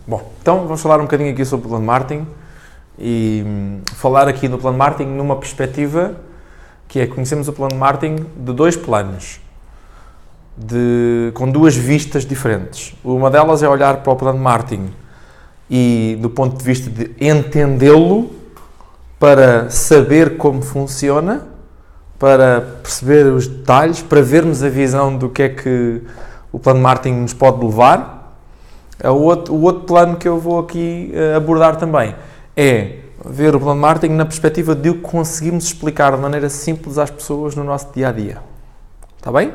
Bom, então vamos falar um bocadinho aqui sobre o plano de marketing e falar aqui do plano de marketing numa perspectiva que é conhecemos o plano de marketing de dois planos, com duas vistas diferentes. Uma delas é olhar para o plano de marketing e do ponto de vista de entendê-lo para saber como funciona, para perceber os detalhes, para vermos a visão do que é que o plano de marketing nos pode levar. O outro plano que eu vou aqui abordar também é ver o plano de marketing na perspectiva de o conseguirmos explicar de maneira simples às pessoas no nosso dia-a-dia. Está bem?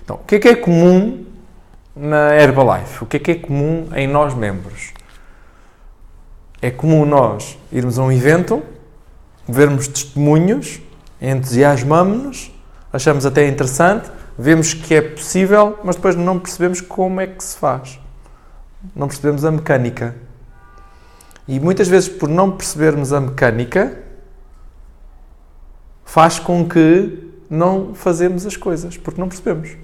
Então, o que é comum na Herbalife? O que é comum em nós membros? É comum nós irmos a um evento, vermos testemunhos, entusiasmamos-nos, achamos até interessante, vemos que é possível, mas depois não percebemos como é que se faz. Não percebemos a mecânica. E muitas vezes, por não percebermos a mecânica, faz com que não fazemos as coisas, porque não percebemos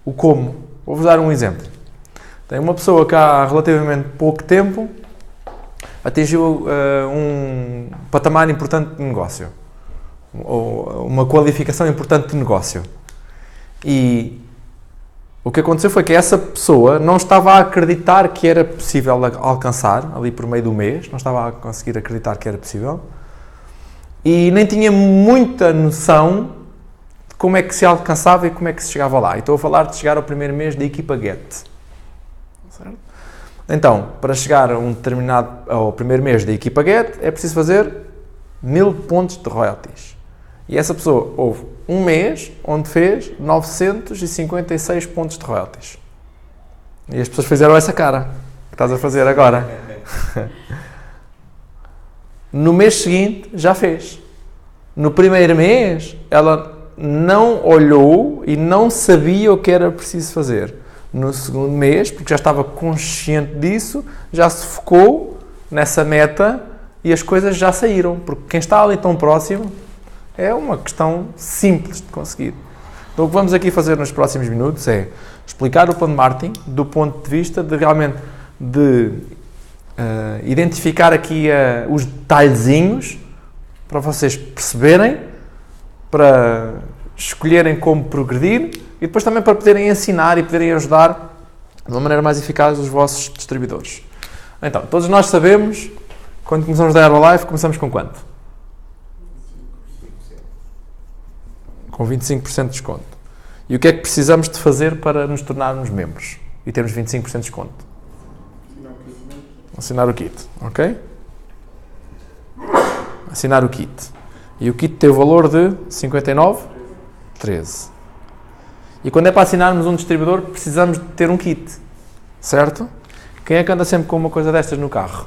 o como. Vou-vos dar um exemplo. Tem uma pessoa que há relativamente pouco tempo atingiu um patamar importante de negócio, ou uma qualificação importante de negócio. E o que aconteceu foi que essa pessoa não estava a acreditar que era possível alcançar, ali por meio do mês, não estava a conseguir acreditar que era possível, e nem tinha muita noção de como é que se alcançava e como é que se chegava lá. E estou a falar de chegar ao primeiro mês da equipa Get. Certo? Então, para chegar ao primeiro mês da equipa Get, é preciso fazer 1000 pontos de royalties. E essa pessoa houve um mês onde fez 956 pontos de royalties. E as pessoas fizeram essa cara que estás a fazer agora. No mês seguinte, já fez. No primeiro mês, ela não olhou e não sabia o que era preciso fazer. No segundo mês, porque já estava consciente disso, já se focou nessa meta e as coisas já saíram. Porque quem está ali tão próximo, é uma questão simples de conseguir. Então, o que vamos aqui fazer nos próximos minutos é explicar o plano de marketing do ponto de vista de realmente identificar aqui os detalhezinhos para vocês perceberem, para escolherem como progredir e depois também para poderem ensinar e poderem ajudar de uma maneira mais eficaz os vossos distribuidores. Então, todos nós sabemos, quando começamos da Herbalife, começamos com quanto? Com 25% de desconto. E o que é que precisamos de fazer para nos tornarmos membros e termos 25% de desconto? Assinar o kit, ok? Assinar o kit. E o kit tem o valor de 59,13. E quando é para assinarmos um distribuidor, precisamos de ter um kit, certo? Quem é que anda sempre com uma coisa destas no carro?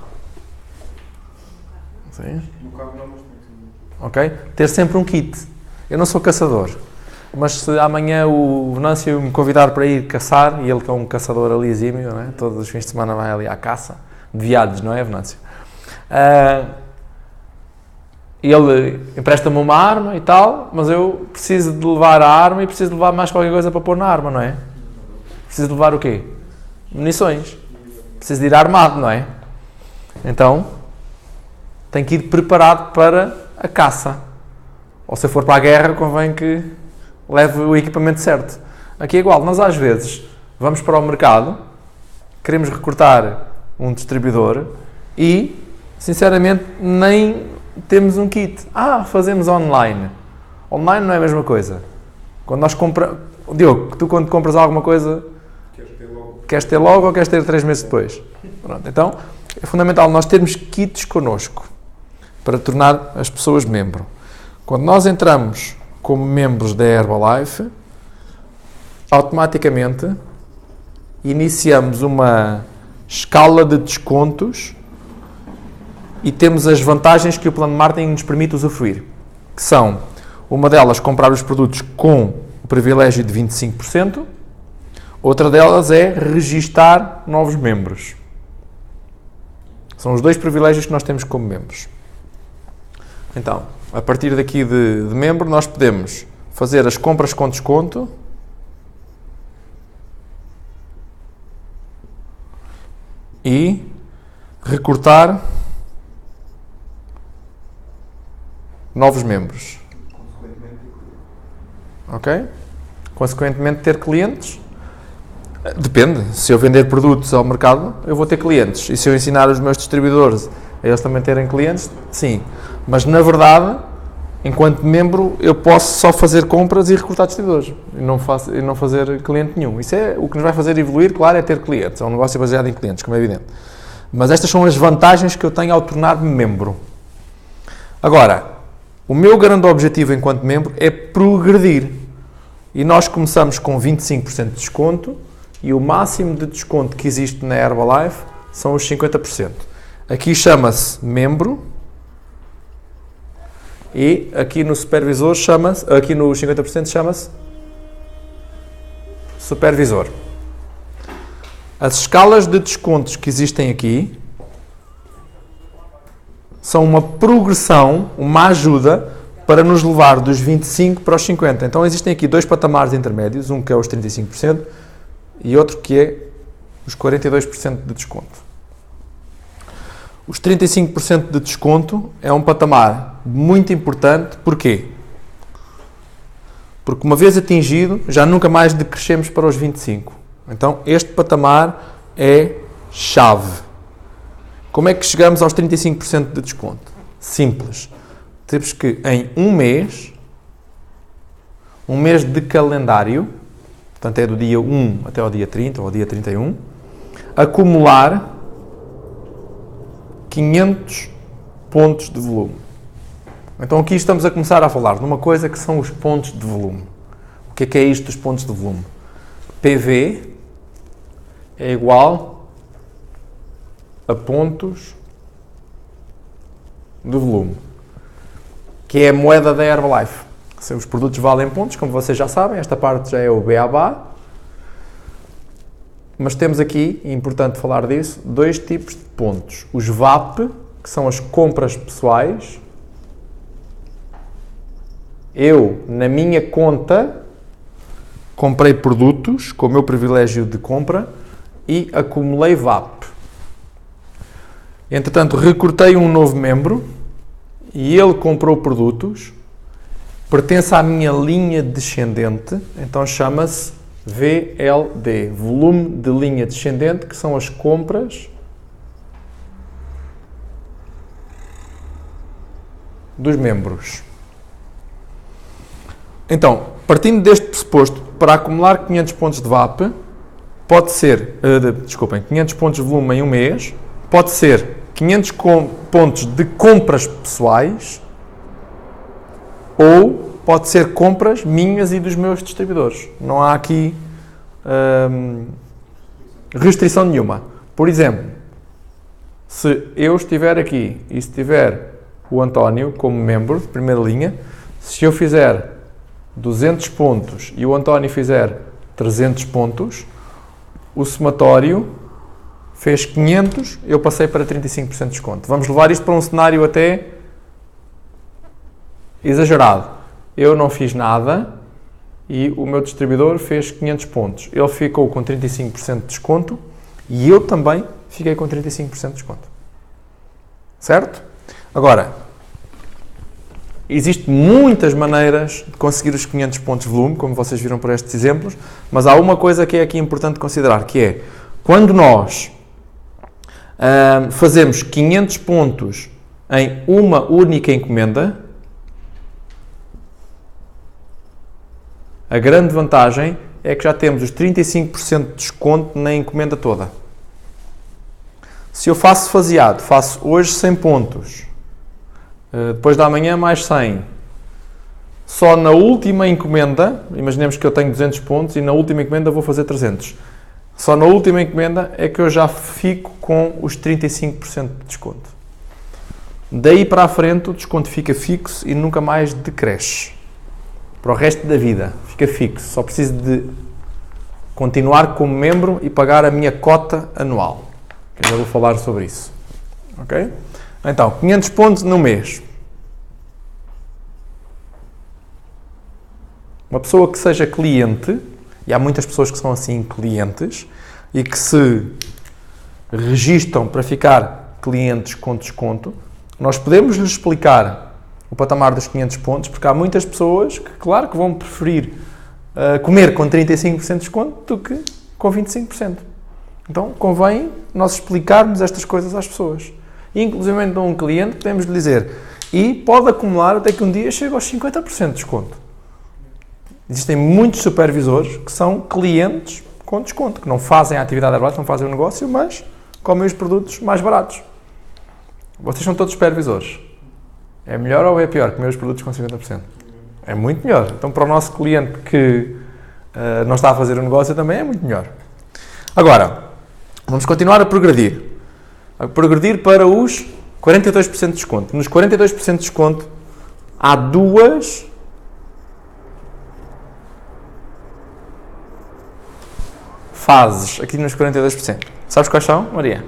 Sim? No carro não, mas ok? Ter sempre um kit. Eu não sou caçador, mas se amanhã o Venâncio me convidar para ir caçar, e ele que é um caçador ali exímio, não é? Todos os fins de semana vai ali à caça, de viados, não é, Venâncio? Ele empresta-me uma arma e tal, mas eu preciso de levar a arma e preciso de levar mais qualquer coisa para pôr na arma, não é? Preciso de levar o quê? Munições. Preciso de ir armado, não é? Então, tenho que ir preparado para a caça. Ou se eu for para a guerra, convém que leve o equipamento certo. Aqui é igual, nós às vezes vamos para o mercado, queremos recrutar um distribuidor e, sinceramente, nem temos um kit. Fazemos online. Online não é a mesma coisa. Quando nós compramos... Diogo, tu quando compras alguma coisa, queres ter logo ou queres ter 3 meses depois? Pronto, então, é fundamental nós termos kits connosco para tornar as pessoas membro. Quando nós entramos como membros da Herbalife, automaticamente iniciamos uma escala de descontos e temos as vantagens que o plano de marketing nos permite usufruir, que são, uma delas, comprar os produtos com o privilégio de 25%, outra delas é registar novos membros. São os dois privilégios que nós temos como membros. Então, a partir daqui de membro, nós podemos fazer as compras com desconto, e recrutar novos membros. Ok? Consequentemente ter clientes. Depende. Se eu vender produtos ao mercado, eu vou ter clientes. E se eu ensinar os meus distribuidores a eles também terem clientes, sim. Mas na verdade, enquanto membro, eu posso só fazer compras e recrutar distribuidores. E não fazer cliente nenhum. Isso é o que nos vai fazer evoluir, claro, é ter clientes. É um negócio baseado em clientes, como é evidente. Mas estas são as vantagens que eu tenho ao tornar-me membro. Agora, o meu grande objetivo enquanto membro é progredir. E nós começamos com 25% de desconto e o máximo de desconto que existe na Herbalife são os 50%. Aqui chama-se membro e aqui no supervisor chama-se, aqui no 50% chama-se supervisor. As escalas de descontos que existem aqui são uma progressão, uma ajuda para nos levar dos 25% para os 50%. Então existem aqui dois patamares intermédios, um que é os 35% e outro que é os 42% de desconto. Os 35% de desconto é um patamar muito importante. Porquê? Porque uma vez atingido, já nunca mais decrescemos para os 25%. Então este patamar é chave. Como é que chegamos aos 35% de desconto? Simples. Temos que em um mês de calendário, portanto é do dia 1 até ao dia 30 ou ao dia 31, acumular 500 pontos de volume. Então aqui estamos a começar a falar de uma coisa que são os pontos de volume. O que é isto dos pontos de volume? PV é igual a pontos de volume, que é a moeda da Herbalife. Os produtos valem pontos, como vocês já sabem, esta parte já é o BABA. Mas temos aqui, é importante falar disso, dois tipos de pontos. Os VAP, que são as compras pessoais. Eu, na minha conta, comprei produtos com o meu privilégio de compra e acumulei VAP. Entretanto, recrutei um novo membro e ele comprou produtos, pertence à minha linha descendente, então chama-se VLD, volume de linha descendente, que são as compras dos membros. Então, partindo deste pressuposto, para acumular 500 pontos de VAP, pode ser, 500 pontos de volume em um mês, pode ser 500 pontos de compras pessoais ou pode ser compras minhas e dos meus distribuidores. Não há aqui restrição nenhuma. Por exemplo, se eu estiver aqui e se tiver o António como membro de primeira linha, se eu fizer 200 pontos e o António fizer 300 pontos, o somatório fez 500, eu passei para 35% de desconto. Vamos levar isto para um cenário até exagerado. Eu não fiz nada e o meu distribuidor fez 500 pontos. Ele ficou com 35% de desconto e eu também fiquei com 35% de desconto. Certo? Agora, existem muitas maneiras de conseguir os 500 pontos de volume, como vocês viram por estes exemplos, mas há uma coisa que é aqui importante considerar, que é, quando nós fazemos 500 pontos em uma única encomenda, a grande vantagem é que já temos os 35% de desconto na encomenda toda. Se eu faço faseado, faço hoje 100 pontos, depois da manhã mais 100, só na última encomenda, imaginemos que eu tenho 200 pontos e na última encomenda vou fazer 300. Só na última encomenda é que eu já fico com os 35% de desconto. Daí para a frente o desconto fica fixo e nunca mais decresce. Para o resto da vida, fica fixo. Só preciso de continuar como membro e pagar a minha cota anual. Eu já vou falar sobre isso. Ok? Então, 500 pontos no mês. Uma pessoa que seja cliente, e há muitas pessoas que são assim clientes, e que se registam para ficar clientes com desconto, nós podemos lhes explicar o patamar dos 500 pontos, porque há muitas pessoas que, claro, que vão preferir comer com 35% de desconto do que com 25%. Então, convém nós explicarmos estas coisas às pessoas. Inclusive, a um cliente, podemos lhe dizer, e pode acumular até que um dia chegue aos 50% de desconto. Existem muitos supervisores que são clientes com desconto, que não fazem a atividade Herbalife, não fazem o negócio, mas comem os produtos mais baratos. Vocês são todos supervisores. É melhor ou é pior comer os produtos com 50%? É muito melhor. Então, para o nosso cliente que não está a fazer o negócio também é muito melhor. Agora, vamos continuar a progredir. A progredir para os 42% de desconto. Nos 42% de desconto, há duas fases aqui nos 42%. Sabes quais são, Maria?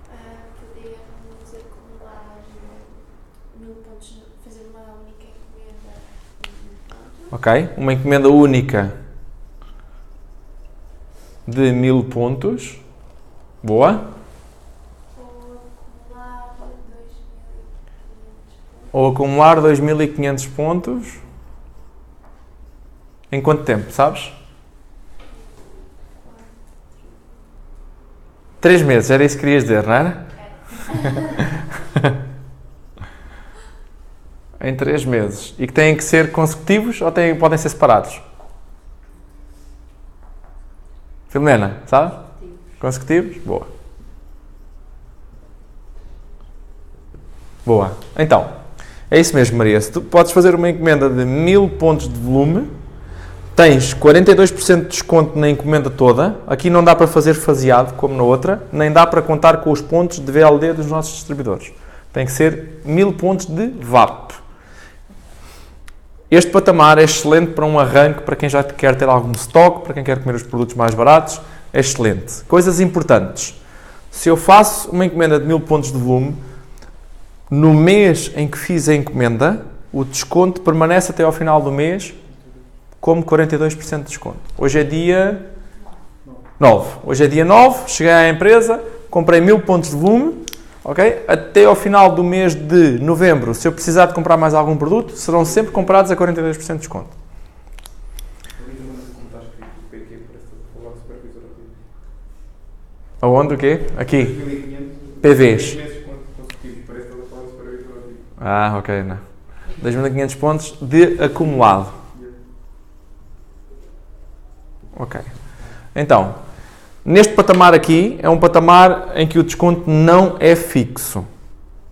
Podemos acumular 1000 pontos, fazer uma única encomenda. Ok, uma encomenda única de 1000 pontos. Boa. Ou acumular 2500 Ou acumular 2500 pontos. Em quanto tempo, sabes? 3 meses, era isso que querias dizer, não era? Em 3 meses. E que têm que ser consecutivos ou podem ser separados? Filomena, sabe? Consecutivos? Boa. Boa. Então, é isso mesmo, Maria. Se tu podes fazer uma encomenda de 1000 pontos de volume, tens 42% de desconto na encomenda toda. Aqui não dá para fazer faseado, como na outra, nem dá para contar com os pontos de VLD dos nossos distribuidores. Tem que ser 1000 pontos de VAP. Este patamar é excelente para um arranque, para quem já quer ter algum stock, para quem quer comer os produtos mais baratos, é excelente. Coisas importantes. Se eu faço uma encomenda de 1000 pontos de volume, no mês em que fiz a encomenda, o desconto permanece até ao final do mês como 42% de desconto. Hoje é dia 9. Hoje é dia 9, cheguei à empresa, comprei 1000 pontos de volume, ok? Até ao final do mês de novembro, se eu precisar de comprar mais algum produto, serão sempre comprados a 42% de desconto. Aonde o quê? Aqui. PVs. Ah, ok, não. 2500 pontos de acumulado. Ok. Então, neste patamar aqui, é um patamar em que o desconto não é fixo.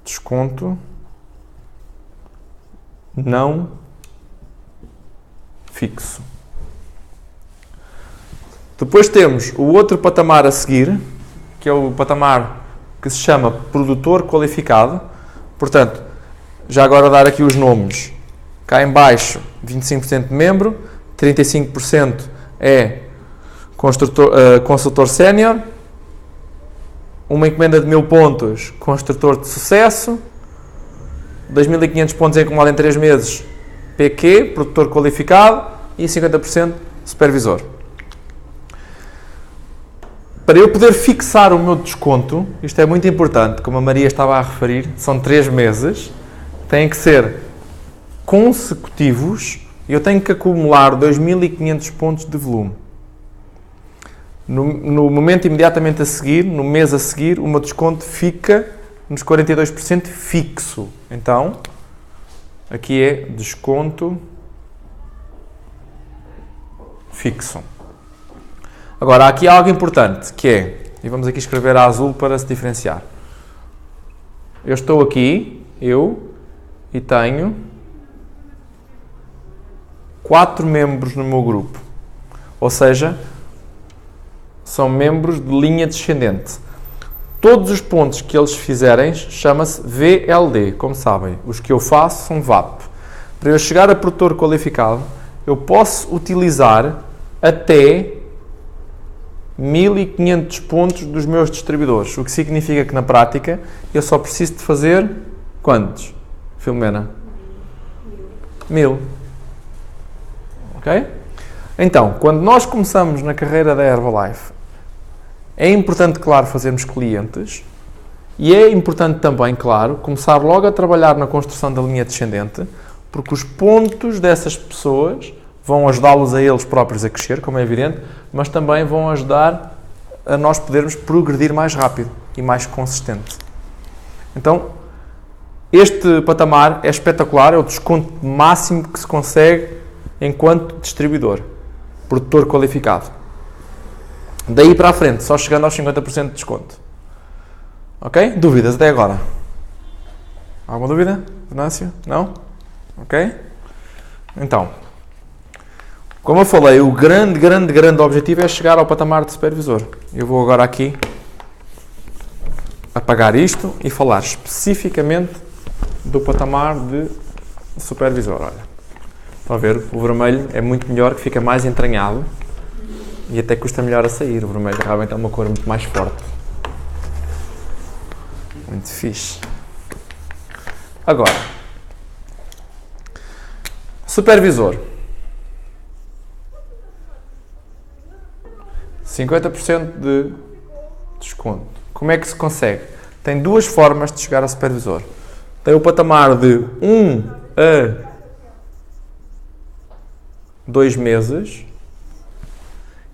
Desconto não fixo. Depois temos o outro patamar a seguir, que é o patamar que se chama produtor qualificado. Portanto, já agora dar aqui os nomes. Cá em baixo, 25% de membro, 35% é consultor sénior, uma encomenda de 1000 pontos, construtor de sucesso, 2500 pontos em acumulado em 3 meses, PQ, produtor qualificado, e 50% supervisor. Para eu poder fixar o meu desconto, isto é muito importante, como a Maria estava a referir, são 3 meses, têm que ser consecutivos e eu tenho que acumular 2500 pontos de volume. No momento imediatamente a seguir, no mês a seguir, o meu desconto fica nos 42% fixo. Então, aqui é desconto fixo. Agora, há aqui algo importante, que é, e vamos aqui escrever a azul para se diferenciar. Eu estou aqui, e tenho 4 membros no meu grupo. Ou seja, são membros de linha descendente. Todos os pontos que eles fizerem chama-se VLD, como sabem. Os que eu faço são VAP. Para eu chegar a produtor qualificado, eu posso utilizar até 1500 pontos dos meus distribuidores. O que significa que, na prática, eu só preciso de fazer quantos? Filomena? 1000. Ok? Então, quando nós começamos na carreira da Herbalife, É importante, claro, fazermos clientes e é importante também, claro, começar logo a trabalhar na construção da linha descendente, porque os pontos dessas pessoas vão ajudá-los a eles próprios a crescer, como é evidente, mas também vão ajudar a nós podermos progredir mais rápido e mais consistente. Então, este patamar é espetacular, é o desconto máximo que se consegue enquanto distribuidor, produtor qualificado. Daí para a frente, só chegando aos 50% de desconto. Ok? Dúvidas até agora? Alguma dúvida, Venâncio? Não? Ok? Então, como eu falei, o grande objetivo é chegar ao patamar de supervisor. Eu vou agora aqui apagar isto e falar especificamente do patamar de supervisor. Olha, estão a ver? O vermelho é muito melhor, que fica mais entranhado e até custa melhor a sair. O vermelho realmente é uma cor muito mais forte. Muito fixe. Agora, supervisor. 50% de desconto. Como é que se consegue? Tem duas formas de chegar a supervisor. Tem o patamar de 1 a 2 meses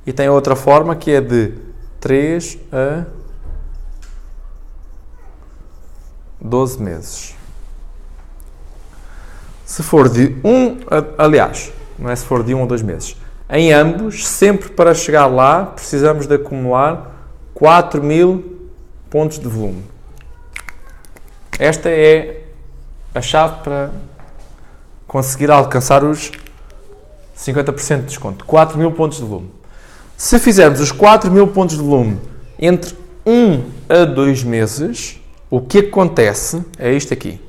e tem outra forma que é de 3 a 12 meses. Se for de aliás, não é se for de 1 a 2 meses. Em ambos, sempre para chegar lá, precisamos de acumular 4.000 pontos de volume. Esta é a chave para conseguir alcançar os 50% de desconto. 4.000 pontos de volume. Se fizermos os 4.000 pontos de volume entre 1 a 2 meses, o que acontece é isto aqui.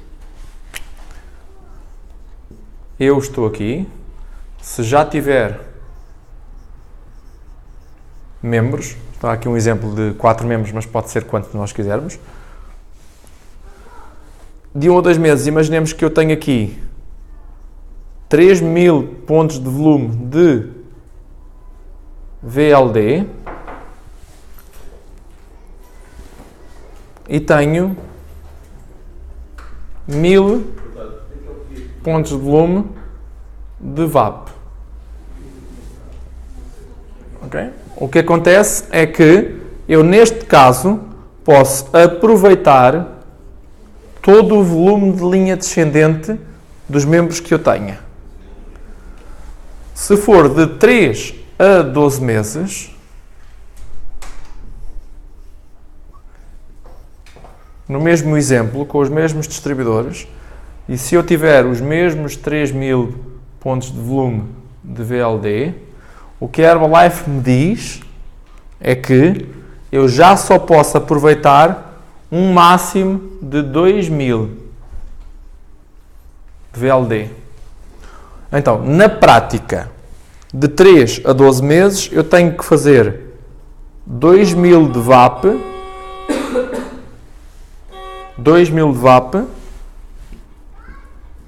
Eu estou aqui. Se já tiver membros, está aqui um exemplo de 4 membros, mas pode ser quanto nós quisermos. De 1 a 2 meses, imaginemos que eu tenho aqui 3.000 pontos de volume de VLD e tenho 1.000 pontos de volume de VAP. Ok? O que acontece é que eu, neste caso, posso aproveitar todo o volume de linha descendente dos membros que eu tenha. Se for de 3 a 12 meses, no mesmo exemplo, com os mesmos distribuidores, e se eu tiver os mesmos 3.000 pontos de volume de VLD, o que a Herbalife me diz é que eu já só posso aproveitar um máximo de 2.000 de VLD. Então, na prática, de 3 a 12 meses, eu tenho que fazer 2.000 de VAP, 2.000 de VAP,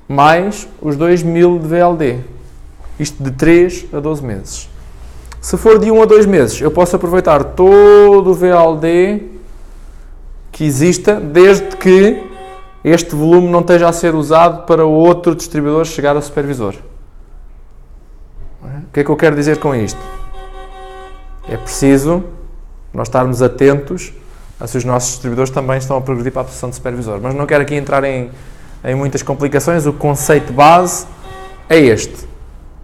mais os 2.000 de VLD. Isto de 3 a 12 meses. Se for de 1 a 2 meses, eu posso aproveitar todo o VLD que exista, desde que este volume não esteja a ser usado para outro distribuidor chegar a supervisor. O que é que eu quero dizer com isto? É preciso nós estarmos atentos a se os nossos distribuidores também estão a progredir para a posição de supervisor. Mas não quero aqui entrar em muitas complicações. O conceito base é este.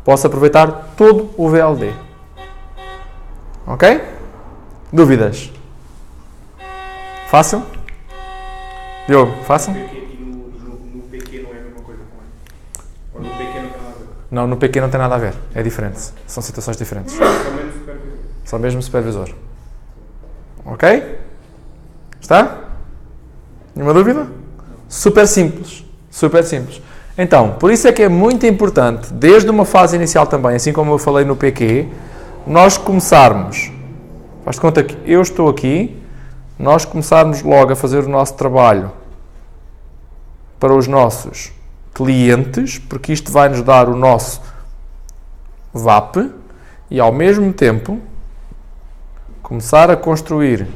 Posso aproveitar todo o VLD. Ok? Dúvidas? Fácil? Diogo, fácil? No PQ não é a mesma coisa com ele? Ou no PQ não tem nada a ver? Não, no PQ não tem nada a ver. É diferente. São situações diferentes. Somente supervisor. Só mesmo supervisor. Ok? Está? Nenhuma dúvida? Super simples. Super simples. Então, por isso é que é muito importante, desde uma fase inicial também, assim como eu falei no PQ, nós começarmos, faz de conta que eu estou aqui, nós começarmos logo a fazer o nosso trabalho para os nossos clientes, porque isto vai nos dar o nosso VAP e ao mesmo tempo, começar a construir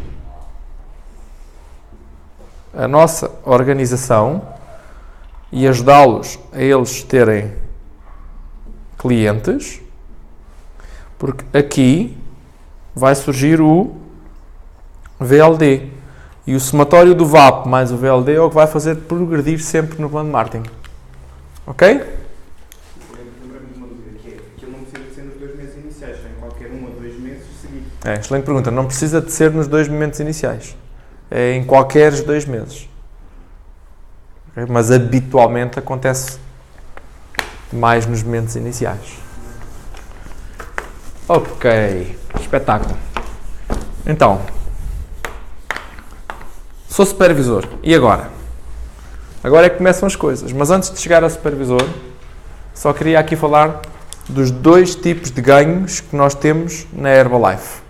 a nossa organização e ajudá-los a eles terem clientes, porque aqui vai surgir o VLD. E o somatório do VAP mais o VLD é o que vai fazer progredir sempre no plano de marketing. Ok? Lembramos de uma dúvida, que é que ele não precisa de ser nos 2 meses iniciais, só em qualquer 1 ou 2 meses seguidos. Excelente pergunta. Não precisa de ser nos 2 momentos iniciais. É em qualquer 2 meses. Okay? Mas habitualmente acontece mais nos momentos iniciais. Ok. Espetáculo. Então, sou supervisor. E agora? Agora é que começam as coisas. Mas antes de chegar a supervisor, só queria aqui falar dos 2 tipos de ganhos que nós temos na Herbalife.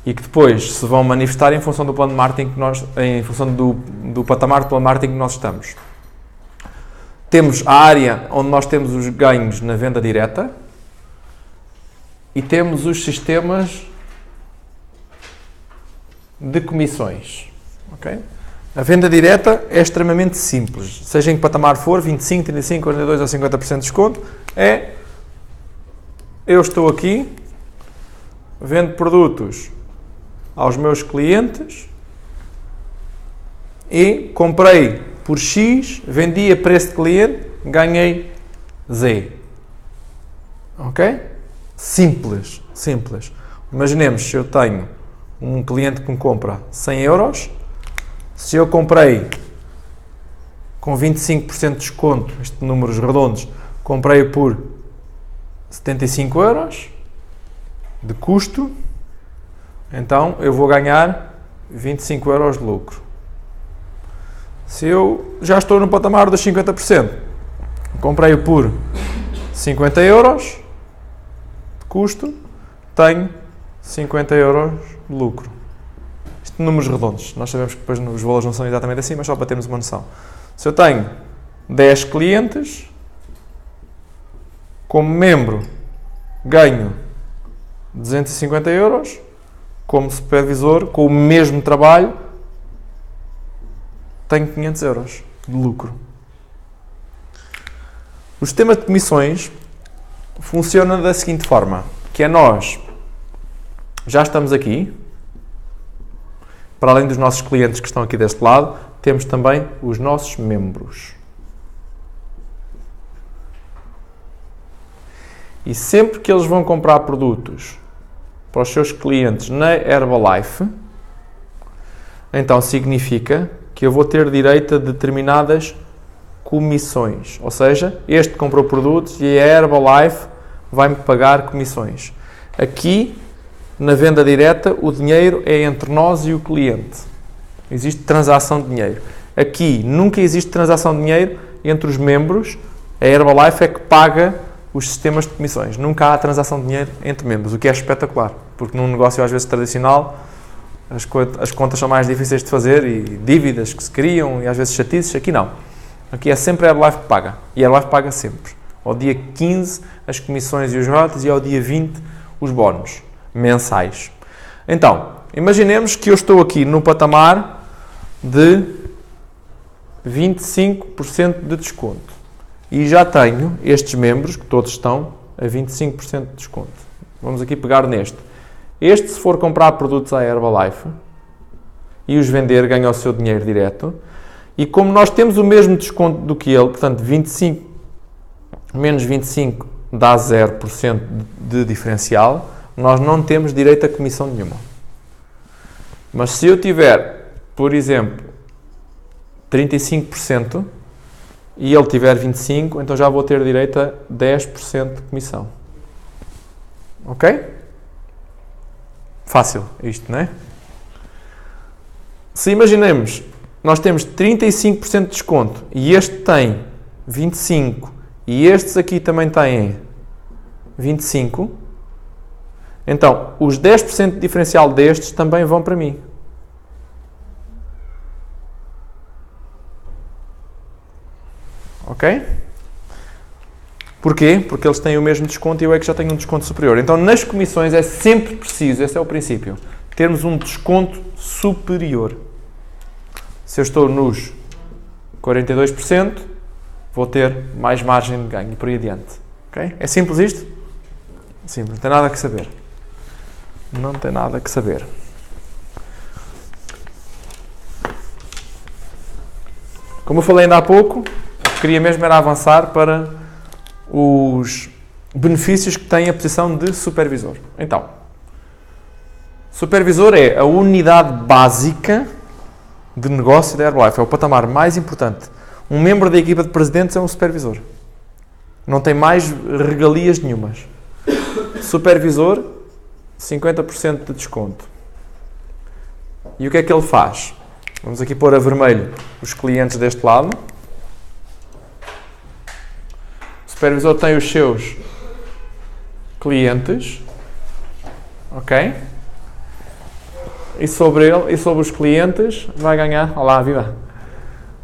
E que depois se vão manifestar em função do plano de marketing que nós, em função do patamar de plano de marketing que nós estamos. Temos a área onde nós temos os ganhos na venda direta e temos os sistemas de comissões. Okay? A venda direta é extremamente simples. Seja em que patamar for, 25, 35, 42 ou 50% de desconto, eu estou aqui, vendo produtos aos meus clientes e comprei por X, vendi a preço de cliente, ganhei Z. Ok? Simples, simples. Imaginemos se eu tenho um cliente que me compra 100 euros, se eu comprei com 25% de desconto, estes números redondos, comprei por 75 euros de custo, então eu vou ganhar 25 euros de lucro. Se eu já estou no patamar dos 50%, comprei por 50 euros de custo, tenho 50 euros de lucro. Isto de números redondos. Nós sabemos que depois os valores não são exatamente assim, mas só para termos uma noção. Se eu tenho 10 clientes, como membro ganho 250 euros, como supervisor, com o mesmo trabalho, tenho 500 euros de lucro. O sistema de comissões funciona da seguinte forma, que é nós já estamos aqui, para além dos nossos clientes que estão aqui deste lado, temos também os nossos membros. E sempre que eles vão comprar produtos para os seus clientes na Herbalife, então significa que eu vou ter direito a determinadas comissões. Ou seja, este comprou produtos e a Herbalife vai-me pagar comissões. Aqui, na venda direta, o dinheiro é entre nós e o cliente. Existe transação de dinheiro. Aqui, nunca existe transação de dinheiro entre os membros. A Herbalife é que paga os sistemas de comissões. Nunca há transação de dinheiro entre membros, o que é espetacular. Porque num negócio, às vezes, tradicional, as contas são mais difíceis de fazer e dívidas que se criam e, às vezes, chatices. Aqui não. Aqui é sempre a Herbalife que paga. E a Herbalife paga sempre. Ao dia 15, as comissões e os royalties, e ao dia 20, os bónus mensais. Então, imaginemos que eu estou aqui no patamar de 25% de desconto e já tenho estes membros, que todos estão a 25% de desconto. Vamos aqui pegar neste. Este, se for comprar produtos à Herbalife e os vender, ganha o seu dinheiro direto. E como nós temos o mesmo desconto do que ele, portanto 25 menos 25 dá 0% de diferencial, nós não temos direito a comissão nenhuma. Mas se eu tiver, por exemplo, 35% e ele tiver 25%, então já vou ter direito a 10% de comissão. Ok? Fácil isto, não é? Se imaginemos, nós temos 35% de desconto e este tem 25% e estes aqui também têm 25%, então os 10% de diferencial destes também vão para mim. Ok? Porquê? Porque eles têm o mesmo desconto e eu é que já tenho um desconto superior. Então, nas comissões é sempre preciso, esse é o princípio, termos um desconto superior. Se eu estou nos 42%, vou ter mais margem de ganho e por aí adiante. Okay? É simples isto? Simples, não tem nada que saber. Não tem nada que saber. Como eu falei ainda há pouco, o que queria mesmo era avançar para os benefícios que tem a posição de supervisor. Então, supervisor é a unidade básica de negócio da Herbalife, é o patamar mais importante. Um membro da equipa de presidentes é um supervisor. Não tem mais regalias nenhumas. Supervisor, 50% de desconto. E o que é que ele faz? Vamos aqui pôr a vermelho os clientes deste lado. O supervisor tem os seus clientes. Ok? E sobre ele, e sobre os clientes, vai ganhar... Olá, viva!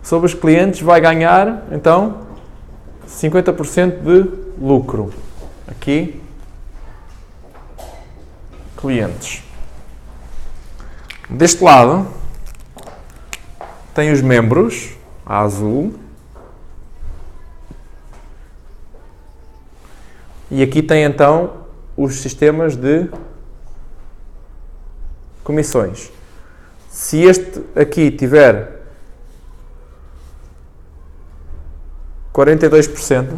Sobre os clientes vai ganhar, então, 50% de lucro. Aqui, clientes. Deste lado, tem os membros, a azul. E aqui tem, então, os sistemas de comissões. Se este aqui tiver 42%,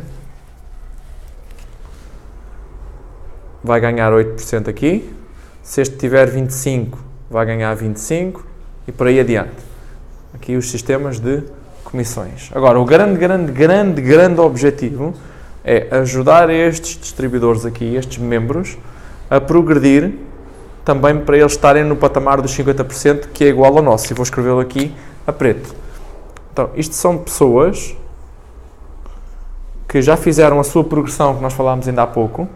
vai ganhar 8% aqui. Se este tiver 25%, vai ganhar 25% e por aí adiante. Aqui os sistemas de comissões. Agora, o grande objetivo é ajudar estes distribuidores aqui, estes membros, a progredir também para eles estarem no patamar dos 50%, que é igual ao nosso. E vou escrevê-lo aqui a preto. Então, isto são pessoas que já fizeram a sua progressão, que nós falámos ainda há pouco,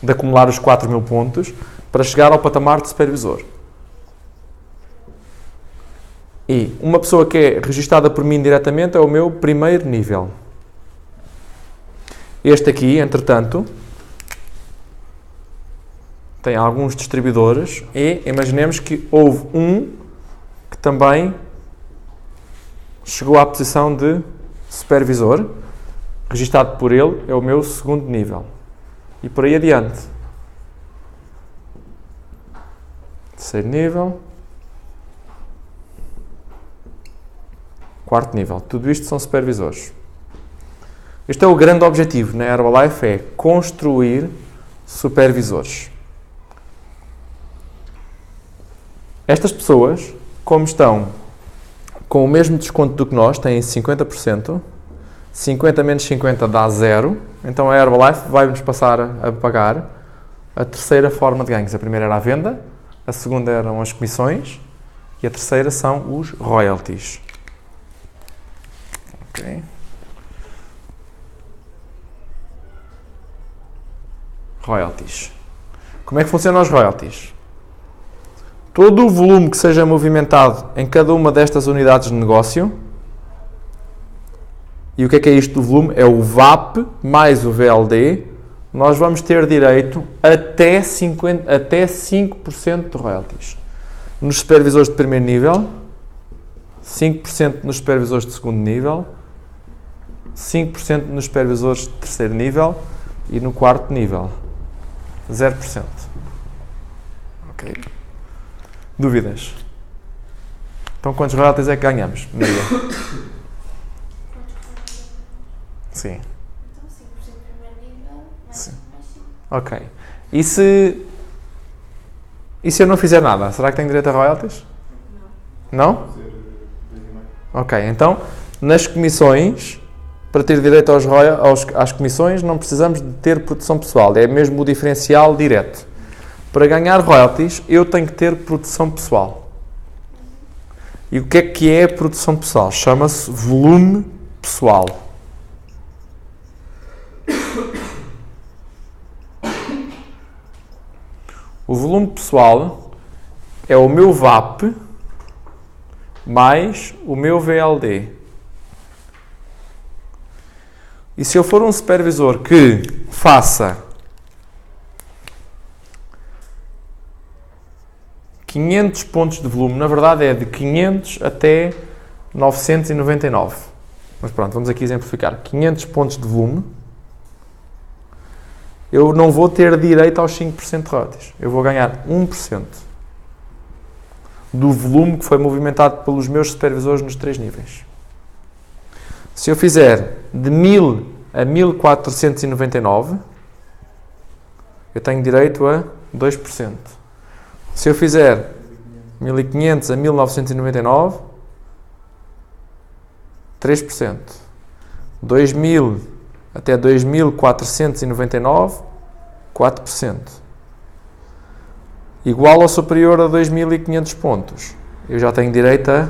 de acumular os 4.000 pontos, para chegar ao patamar de supervisor. E uma pessoa que é registada por mim diretamente é o meu primeiro nível. Este aqui, entretanto, tem alguns distribuidores e imaginemos que houve um que também chegou à posição de supervisor, registado por ele, é o meu segundo nível. E por aí adiante. Terceiro nível. Quarto nível. Tudo isto são supervisores. Este é o grande objetivo na Herbalife, é construir supervisores. Estas pessoas, como estão com o mesmo desconto do que nós, têm 50%, 50 menos 50 dá 0, então a Herbalife vai-nos passar a pagar a terceira forma de ganhos. A primeira era a venda, a segunda eram as comissões e a terceira são os royalties. Ok. Royalties. Como é que funcionam os royalties? Todo o volume que seja movimentado em cada uma destas unidades de negócio, e o que é isto do volume? É o VAP mais o VLD, nós vamos ter direito até 5% de royalties. Nos supervisores de primeiro nível, 5% nos supervisores de segundo nível, 5% nos supervisores de terceiro nível e no quarto nível, 0%. Ok? Dúvidas? Então, quantos royalties é que ganhamos, Maria? Sim. Então, 5% primeiro nível, mais 5. Ok. E se eu não fizer nada, será que tenho direito a royalties? Não. Não? Ok, então, nas comissões, para ter direito às comissões, não precisamos de ter produção pessoal, é mesmo o diferencial direto. Para ganhar royalties, eu tenho que ter produção pessoal. E o que é a produção pessoal? Chama-se volume pessoal. O volume pessoal é o meu VAP mais o meu VLD. E se eu for um supervisor que faça 500 pontos de volume, na verdade é de 500 até 999. Mas pronto, vamos aqui exemplificar. 500 pontos de volume, eu não vou ter direito aos 5% de royalties. Eu vou ganhar 1% do volume que foi movimentado pelos meus supervisores nos 3 níveis. Se eu fizer de 1000 a 1499, eu tenho direito a 2%. Se eu fizer 1500 a 1999, 3%. 2000 até 2499, 4%. Igual ou superior a 2500 pontos, eu já tenho direito a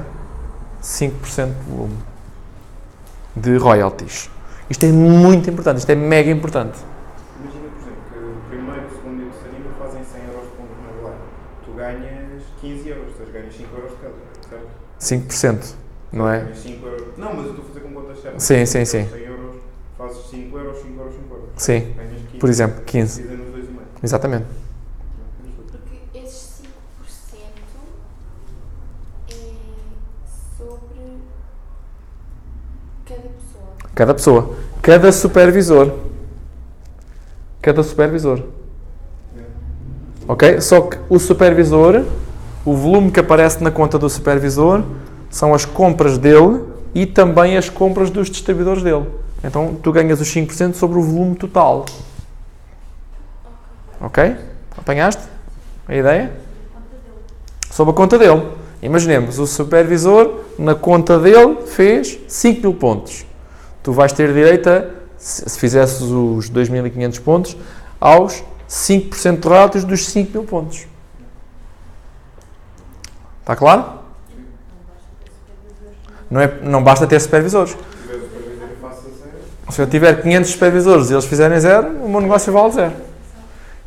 5% de volume de royalties. Isto é muito importante, isto é mega importante. Imagina, por exemplo, que o primeiro, o segundo e o terceiro nível fazem 100 euros por ponto na bola. Tu ganhas 15 euros, ou seja, ganhas 5 euros de cada, certo? 5%, não é? Ganhas 5 euros. Não, mas eu estou a fazer com contas certas. Sim. 100 euros, fazes 5 euros, 5 euros, 5 euros. Sim, Ganhas 15. por exemplo, 15. Dividem nos 2,5. Exatamente. Porque esses 5% é sobre cada pessoa. Cada pessoa. Cada supervisor. Cada supervisor. Ok? Só que o supervisor, o volume que aparece na conta do supervisor, são as compras dele e também as compras dos distribuidores dele. Então, tu ganhas os 5% sobre o volume total. Ok? Apanhaste a ideia? Sobre a conta dele. Imaginemos, o supervisor, na conta dele, fez 5.000 pontos. Tu vais ter direito a, se fizesses os 2500 pontos, aos 5% de royalties dos 5.000 pontos. Está claro? Não basta ter supervisores. Se eu tiver 500 supervisores e eles fizerem 0, o meu negócio vale 0.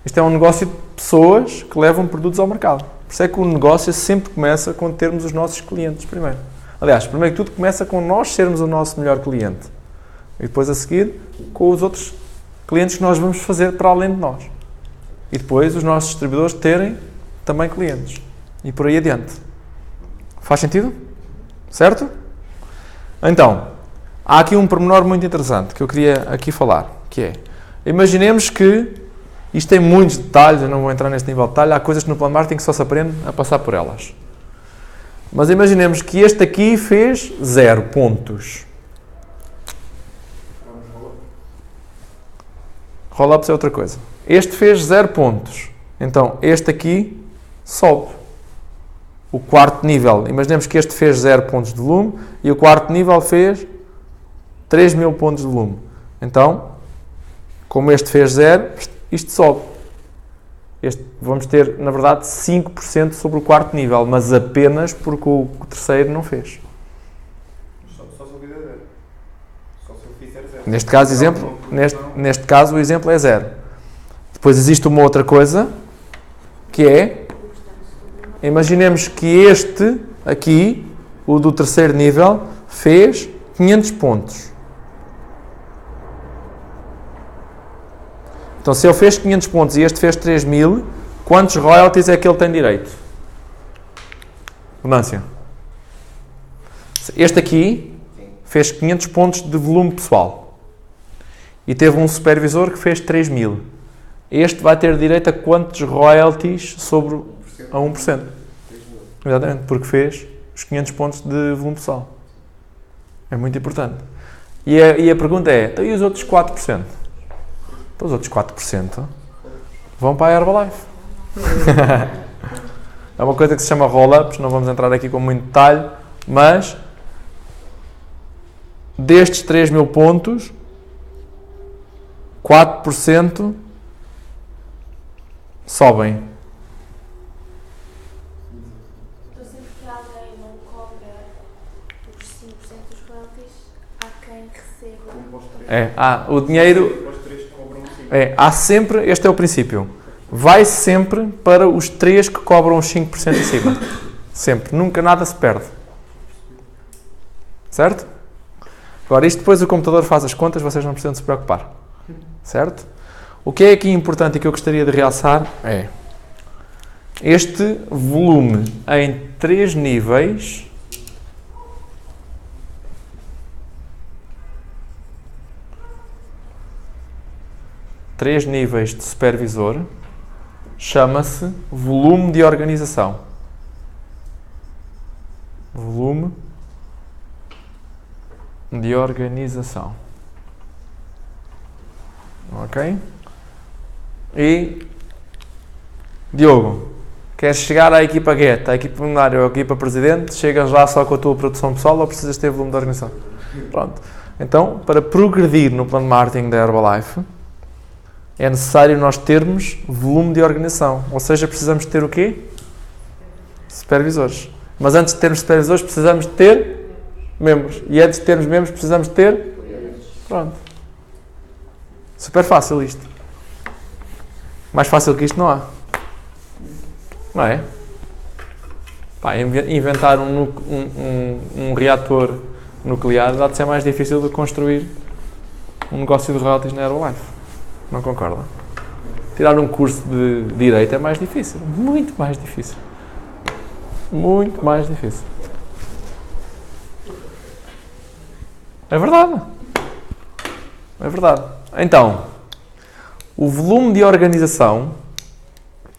Isto é um negócio de pessoas que levam produtos ao mercado. Por isso é que o negócio sempre começa com termos os nossos clientes primeiro. Aliás, primeiro que tudo começa com nós sermos o nosso melhor cliente. E depois a seguir com os outros clientes que nós vamos fazer para além de nós. E depois os nossos distribuidores terem também clientes. E por aí adiante. Faz sentido? Certo? Então, há aqui um pormenor muito interessante que eu queria aqui falar, que é, imaginemos que, isto tem muitos detalhes, eu não vou entrar neste nível de detalhe, há coisas que no plano marketing que só se aprende a passar por elas. Mas imaginemos que este aqui fez 0 pontos. Roll-ups é outra coisa. Este fez 0 pontos. Então, este aqui sobe. O quarto nível, imaginemos que este fez 0 pontos de volume e o quarto nível fez 3.000 pontos de volume. Então, como este fez 0, isto sobe. Vamos ter, na verdade, 5% sobre o quarto nível, mas apenas porque o terceiro não fez. Só se eu fizer 0. Só se eu fizer 0. Neste caso, o exemplo é 0. Depois existe uma outra coisa, que é, imaginemos que este aqui, o do terceiro nível, fez 500 pontos. Então, se ele fez 500 pontos e este fez 3.000, quantos royalties é que ele tem direito? Venância. Este aqui fez 500 pontos de volume pessoal e teve um supervisor que fez 3.000. Este vai ter direito a quantos royalties sobre a 1%? Exatamente, porque fez os 500 pontos de volume pessoal. É muito importante. E a pergunta é, então, e os outros 4%? Então, os outros 4% vão para a Herbalife. É uma coisa que se chama roll-ups, não vamos entrar aqui com muito detalhe, mas destes 3.000 pontos, 4% sobem. Então, sempre que alguém não cobra os 5% dos royalties, há quem receba. O dinheiro. Há sempre, este é o princípio, vai sempre para os 3 que cobram os 5% em cima. Sempre, nunca nada se perde. Certo? Agora, isto depois o computador faz as contas, vocês não precisam de se preocupar. Certo? O que é aqui importante e que eu gostaria de realçar é este volume em 3 níveis de supervisor chama-se volume de organização. Volume de organização. Ok? E Diogo, queres chegar à equipa GET, à equipa plenária ou à equipa presidente, chegas lá só com a tua produção pessoal ou precisas ter volume de organização? Pronto. Então, para progredir no plano de marketing da Herbalife, é necessário nós termos volume de organização. Ou seja, precisamos ter o quê? Supervisores. Mas antes de termos supervisores, precisamos de ter membros. E antes de termos membros, precisamos de ter... Pronto. Super fácil isto. Mais fácil que isto não há. Não é? Pá, inventar um reator nuclear dá de ser mais difícil do que construir um negócio de royalties na Herbalife. Não concorda? Tirar um curso de Direito é mais difícil. Muito mais difícil. Muito mais difícil. É verdade. É verdade. Então, o volume de organização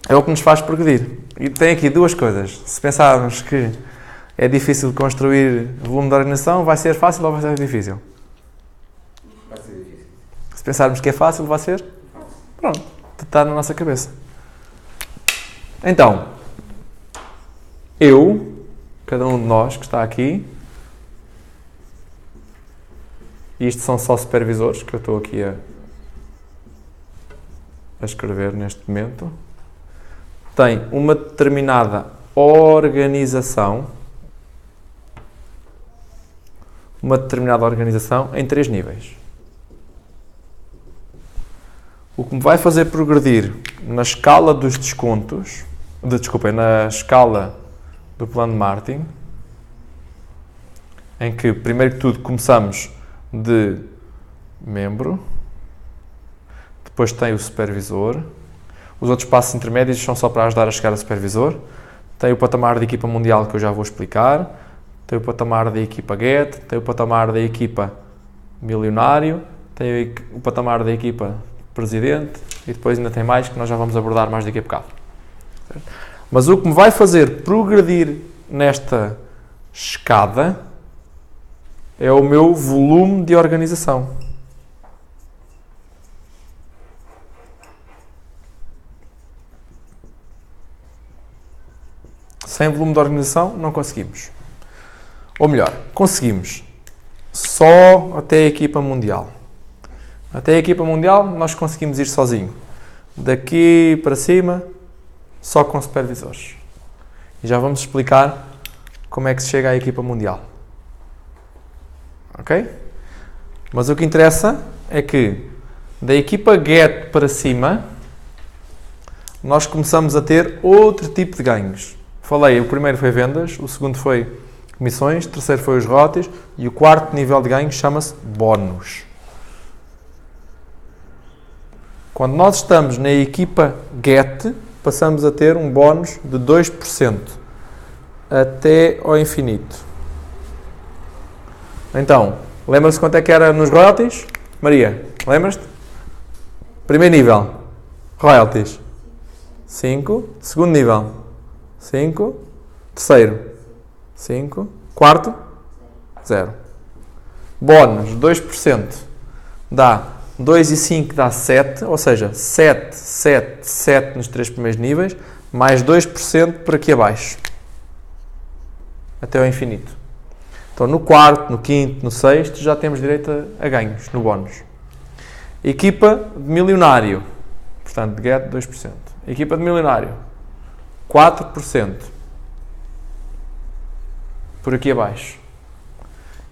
é o que nos faz progredir. E tem aqui duas coisas. Se pensarmos que é difícil construir volume de organização, vai ser fácil ou vai ser difícil? Vai ser difícil. Se pensarmos que é fácil, vai ser? Pronto, está na nossa cabeça. Então, cada um de nós que está aqui, e isto são só supervisores que eu estou aqui a escrever neste momento, tem uma determinada organização, em 3 níveis. O que me vai fazer progredir na escala dos descontos, na escala do plano de marketing, em que, primeiro que tudo, começamos de membro, depois tem o supervisor, os outros passos intermédios são só para ajudar a chegar a supervisor, tem o patamar de equipa mundial que eu já vou explicar, tem o patamar da equipa GET, tem o patamar da equipa milionário, tem o patamar da equipa presidente e depois ainda tem mais que nós já vamos abordar mais daqui a bocado. Mas o que me vai fazer progredir nesta escada é o meu volume de organização. Sem volume de organização não conseguimos. Ou melhor, conseguimos só até a equipa mundial. Até a equipa mundial nós conseguimos ir sozinho. Daqui para cima, só com supervisores. E já vamos explicar como é que se chega à equipa mundial. Ok? Mas o que interessa é que da equipa GET para cima, nós começamos a ter outro tipo de ganhos. Falei, o primeiro foi vendas, o segundo foi comissões, o terceiro foi os royalties e o quarto nível de ganho chama-se bónus. Quando nós estamos na equipa GET, passamos a ter um bónus de 2% até ao infinito. Então, lembra-se quanto é que era nos royalties? Maria, lembras-te? Primeiro nível, royalties, 5. Segundo nível, 5. Terceiro, 5. Quarto, 0. Bónus, 2%, dá 2 e 5 dá 7, ou seja, 7 nos 3 primeiros níveis, mais 2% por aqui abaixo, até ao infinito. Então, no quarto, no quinto, no sexto, já temos direito a ganhos, no bónus. Equipa de milionário, portanto, de GET, 2%. Equipa de milionário, 4%, por aqui abaixo.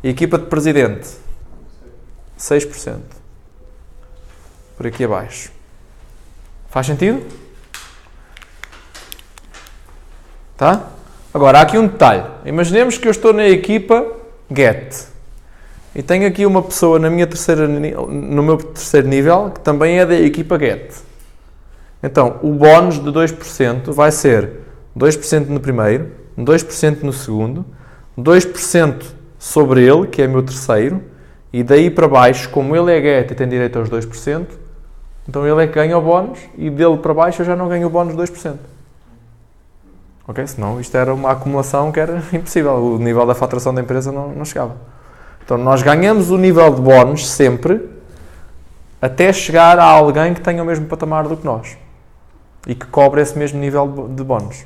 Equipa de presidente, 6%, por aqui abaixo. Faz sentido? Tá? Agora, há aqui um detalhe. Imaginemos que eu estou na equipa GET e tenho aqui uma pessoa no meu terceiro nível que também é da equipa Get. Então, o bónus de 2% vai ser 2% no primeiro, 2% no segundo, 2% sobre ele, que é meu terceiro, e daí para baixo, como ele é Get e tem direito aos 2%, então ele é que ganha o bónus e dele para baixo eu já não ganho o bónus de 2%. Ok? Senão isto era uma acumulação que era impossível. O nível da faturação da empresa não chegava. Então nós ganhamos o nível de bónus sempre até chegar a alguém que tenha o mesmo patamar do que nós e que cobre esse mesmo nível de bónus.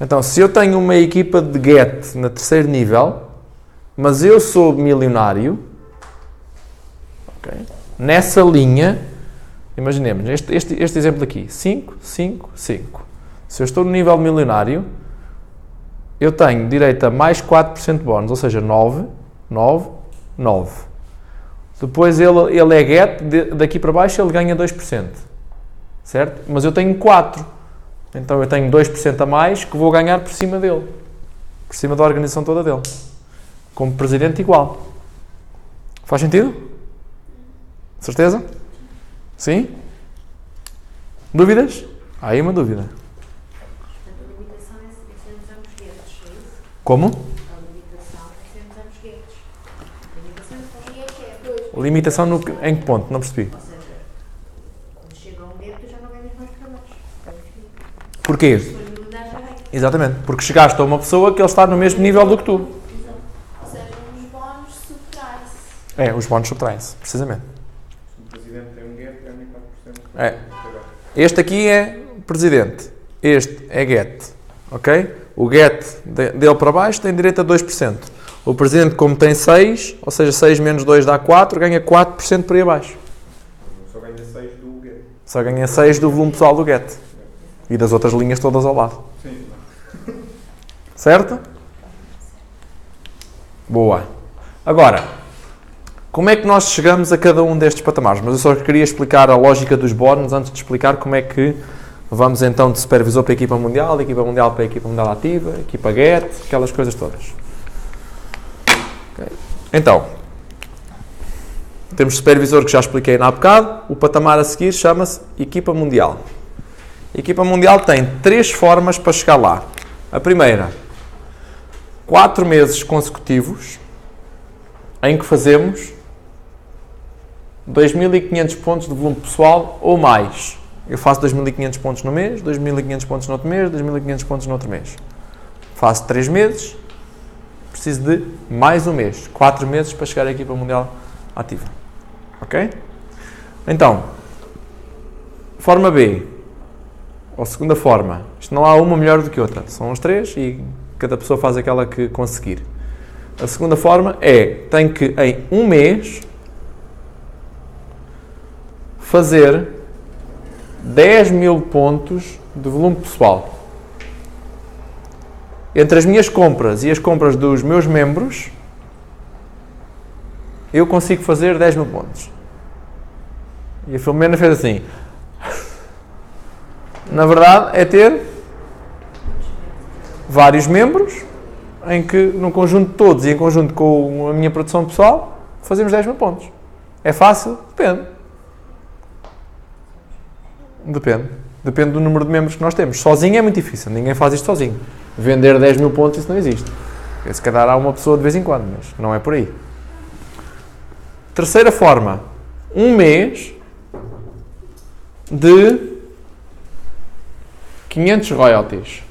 Então se eu tenho uma equipa de Get no terceiro nível, mas eu sou milionário, okay, nessa linha, imaginemos este exemplo aqui, 5, 5, 5. Se eu estou no nível milionário, eu tenho direito a mais 4% de bónus, ou seja, 9, 9, 9. Depois ele é Get, daqui para baixo ele ganha 2%, certo? Mas eu tenho 4, então eu tenho 2% a mais que vou ganhar por cima dele, por cima da organização toda dele. Como presidente igual. Faz sentido? Certeza? Sim? Dúvidas? Há aí uma dúvida. Como? Limitação em que ponto? Não percebi. Ou seja, quando chega a um gueto já não ganhas mais trabalhos. Porquê? Exatamente. Porque chegaste a uma pessoa que ele está no mesmo nível do que tu. Ou seja, os bónus subtraem-se. É, os bónus subtraem-se, precisamente. Se o presidente tem um Get, ganha 4%. É. Este aqui é presidente. Este é Get. Ok? O Get dele para baixo tem direito a 2%. O presidente, como tem 6, ou seja, 6 menos 2 dá 4, ganha 4% por aí abaixo. Só ganha 6 do Get. Só ganha 6 do volume pessoal do Get. E das outras linhas todas ao lado. Sim. Certo? Boa. Agora, como é que nós chegamos a cada um destes patamares? Mas eu só queria explicar a lógica dos bónus antes de explicar como é que vamos então de supervisor para a equipa mundial para a equipa mundial ativa, equipa Get, aquelas coisas todas. Okay. Então, temos supervisor que já expliquei há bocado. O patamar a seguir chama-se equipa mundial. A equipa mundial tem 3 formas para chegar lá. A primeira, 4 meses consecutivos em que fazemos 2.500 pontos de volume pessoal ou mais. Eu faço 2.500 pontos no mês, 2.500 pontos no outro mês, 2.500 pontos no outro mês. Faço 3 meses, preciso de mais um mês. 4 meses para chegar à equipa mundial ativa. Ok? Então, forma B, ou segunda forma. Isto não há uma melhor do que outra. São as 3 e cada pessoa faz aquela que conseguir. A segunda forma é, tem que em um mês fazer 10.000 pontos de volume pessoal. Entre as minhas compras e as compras dos meus membros, eu consigo fazer 10.000 pontos. E a Filomena fez assim. Na verdade, é ter vários membros, em que, no conjunto de todos e em conjunto com a minha produção pessoal, fazemos 10.000 pontos. É fácil? Depende. Depende do número de membros que nós temos. Sozinho é muito difícil. Ninguém faz isto sozinho. Vender 10.000 pontos, isso não existe. Se calhar há uma pessoa de vez em quando, mas não é por aí. Terceira forma. Um mês de 500 royalties.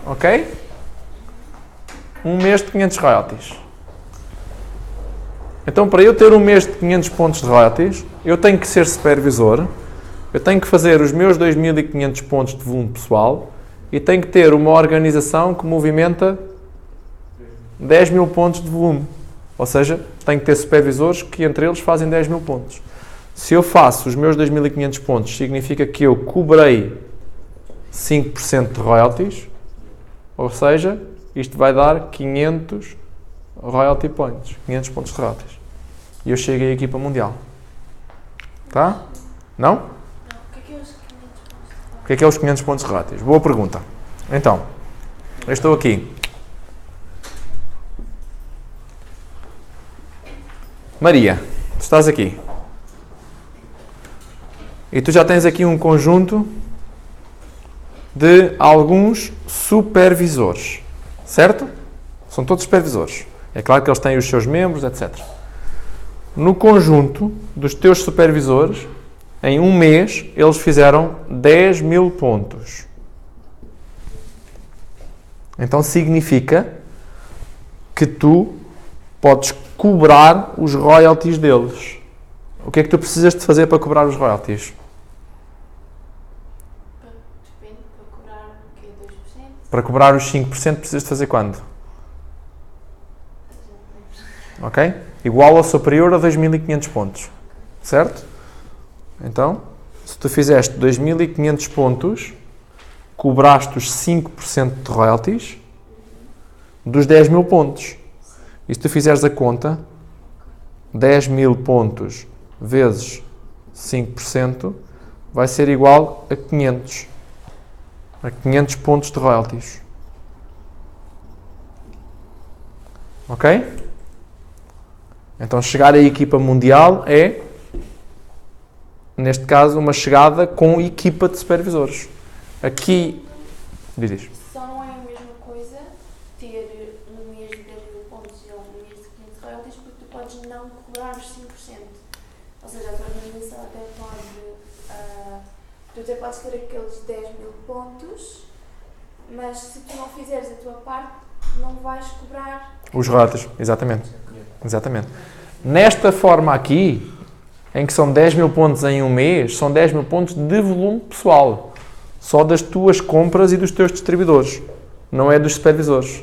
Ok? Um mês de 500 royalties. Então, para eu ter um mês de 500 pontos de royalties, eu tenho que ser supervisor, eu tenho que fazer os meus 2.500 pontos de volume pessoal e tenho que ter uma organização que movimenta 10.000 pontos de volume. Ou seja, tenho que ter supervisores que entre eles fazem 10.000 pontos. Se eu faço os meus 2.500 pontos, significa que eu cobrei 5% de royalties, ou seja, isto vai dar 500 royalty points, 500 pontos de royalties. E eu cheguei à equipa mundial. Tá? Não? Não. O que é os 500 pontos? O que é os 500 pontos de royalties? Boa pergunta. Então, eu estou aqui. Maria, tu estás aqui. E tu já tens aqui um conjunto de alguns supervisores. Certo? São todos supervisores. É claro que eles têm os seus membros, etc. No conjunto dos teus supervisores, em um mês, eles fizeram 10.000 pontos. Então significa que tu podes cobrar os royalties deles. O que é que tu precisas de fazer para cobrar os royalties? Depende, para cobrar o quê? 2%? Para cobrar os 5% precisas de fazer quando? Ok? Igual ou superior a 2.500 pontos. Certo? Então, se tu fizeste 2.500 pontos, cobraste os 5% de royalties dos 10.000 pontos. E se tu fizeres a conta, 10.000 pontos vezes 5% vai ser igual a 500. A 500 pontos de royalties. Ok? Então chegar à equipa mundial é, neste caso, uma chegada com equipa de supervisores. Aqui, diz. Só não é a mesma coisa ter um mês de 10.000 pontos e um mês de 500 royalties, porque tu podes não cobrar os 5%. Ou seja, a tua organização até pode... tu até podes ter aqueles 10.000 pontos, mas se tu não fizeres a tua parte, não vais cobrar... Os royalties, exatamente. Exatamente. Nesta forma aqui, em que são 10.000 pontos em um mês, são 10.000 pontos de volume pessoal. Só das tuas compras e dos teus distribuidores. Não é dos supervisores.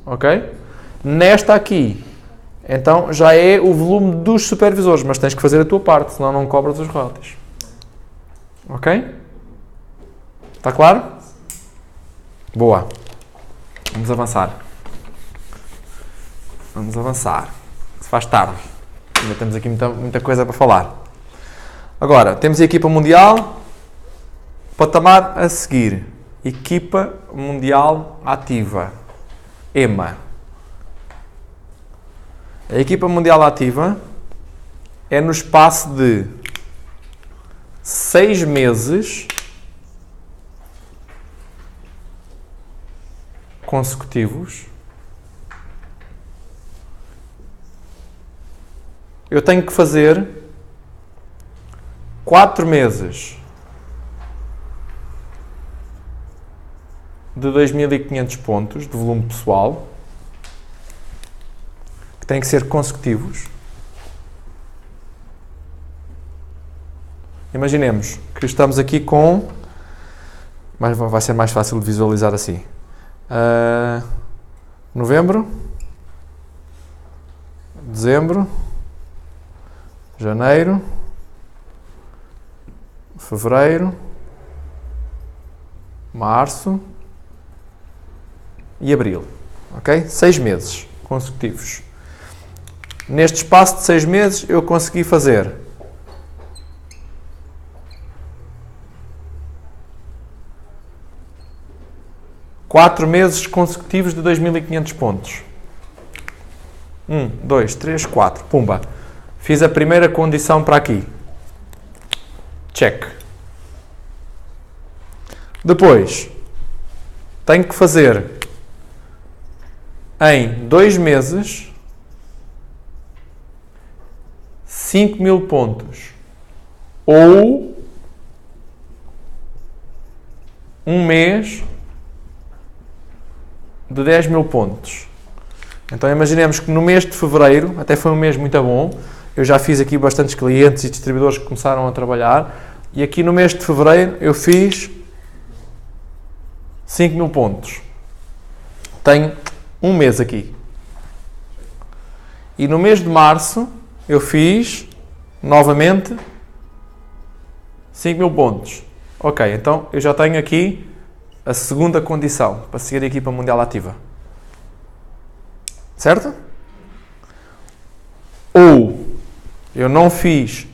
Ok? Nesta aqui, então já é o volume dos supervisores, mas tens que fazer a tua parte, senão não cobras os royalties. Ok? Está claro? Boa. Vamos avançar. Vamos avançar. Se faz tarde. Ainda temos aqui muita coisa para falar. Agora, temos a equipa mundial. Patamar a seguir. Equipa Mundial Ativa. EMA. A equipa mundial ativa é no espaço de 6 meses consecutivos. Eu tenho que fazer 4 meses de 2.500 pontos de volume pessoal, que têm que ser consecutivos. Imaginemos que estamos aqui com... Mas vai ser mais fácil de visualizar assim. Novembro, dezembro, janeiro, fevereiro, março e abril. Ok? 6 meses consecutivos. Neste espaço de 6 meses eu consegui fazer 4 meses consecutivos de 2.500 pontos. 1, 2, 3, 4. Pumba. Fiz a primeira condição para aqui. Check. Depois, tenho que fazer em 2 meses 5.000 pontos. Ou um mês de 10.000 pontos. Então imaginemos que no mês de fevereiro, até foi um mês muito bom, eu já fiz aqui bastantes clientes e distribuidores que começaram a trabalhar, e aqui no mês de fevereiro eu fiz 5.000 pontos. Tenho um mês aqui. E no mês de março eu fiz novamente 5.000 pontos. Ok, então eu já tenho aqui a segunda condição para seguir a equipa mundial ativa. Certo? Ou eu não fiz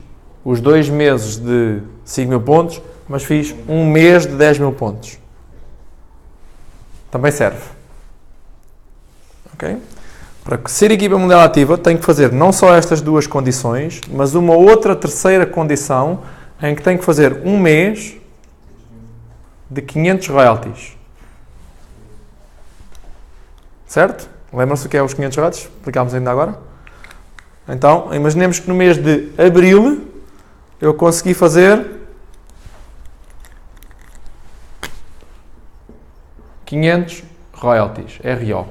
os 2 meses de 5.000 pontos, mas fiz um mês de 10.000 pontos. Também serve. Ok? Para ser equipa mundial ativa, tem que fazer não só estas duas condições, mas uma outra terceira condição em que tem que fazer um mês de 500 royalties. Certo? Lembram-se o que é os 500 royalties? Explicámos ainda agora. Então, imaginemos que no mês de abril eu consegui fazer 500 royalties, RO.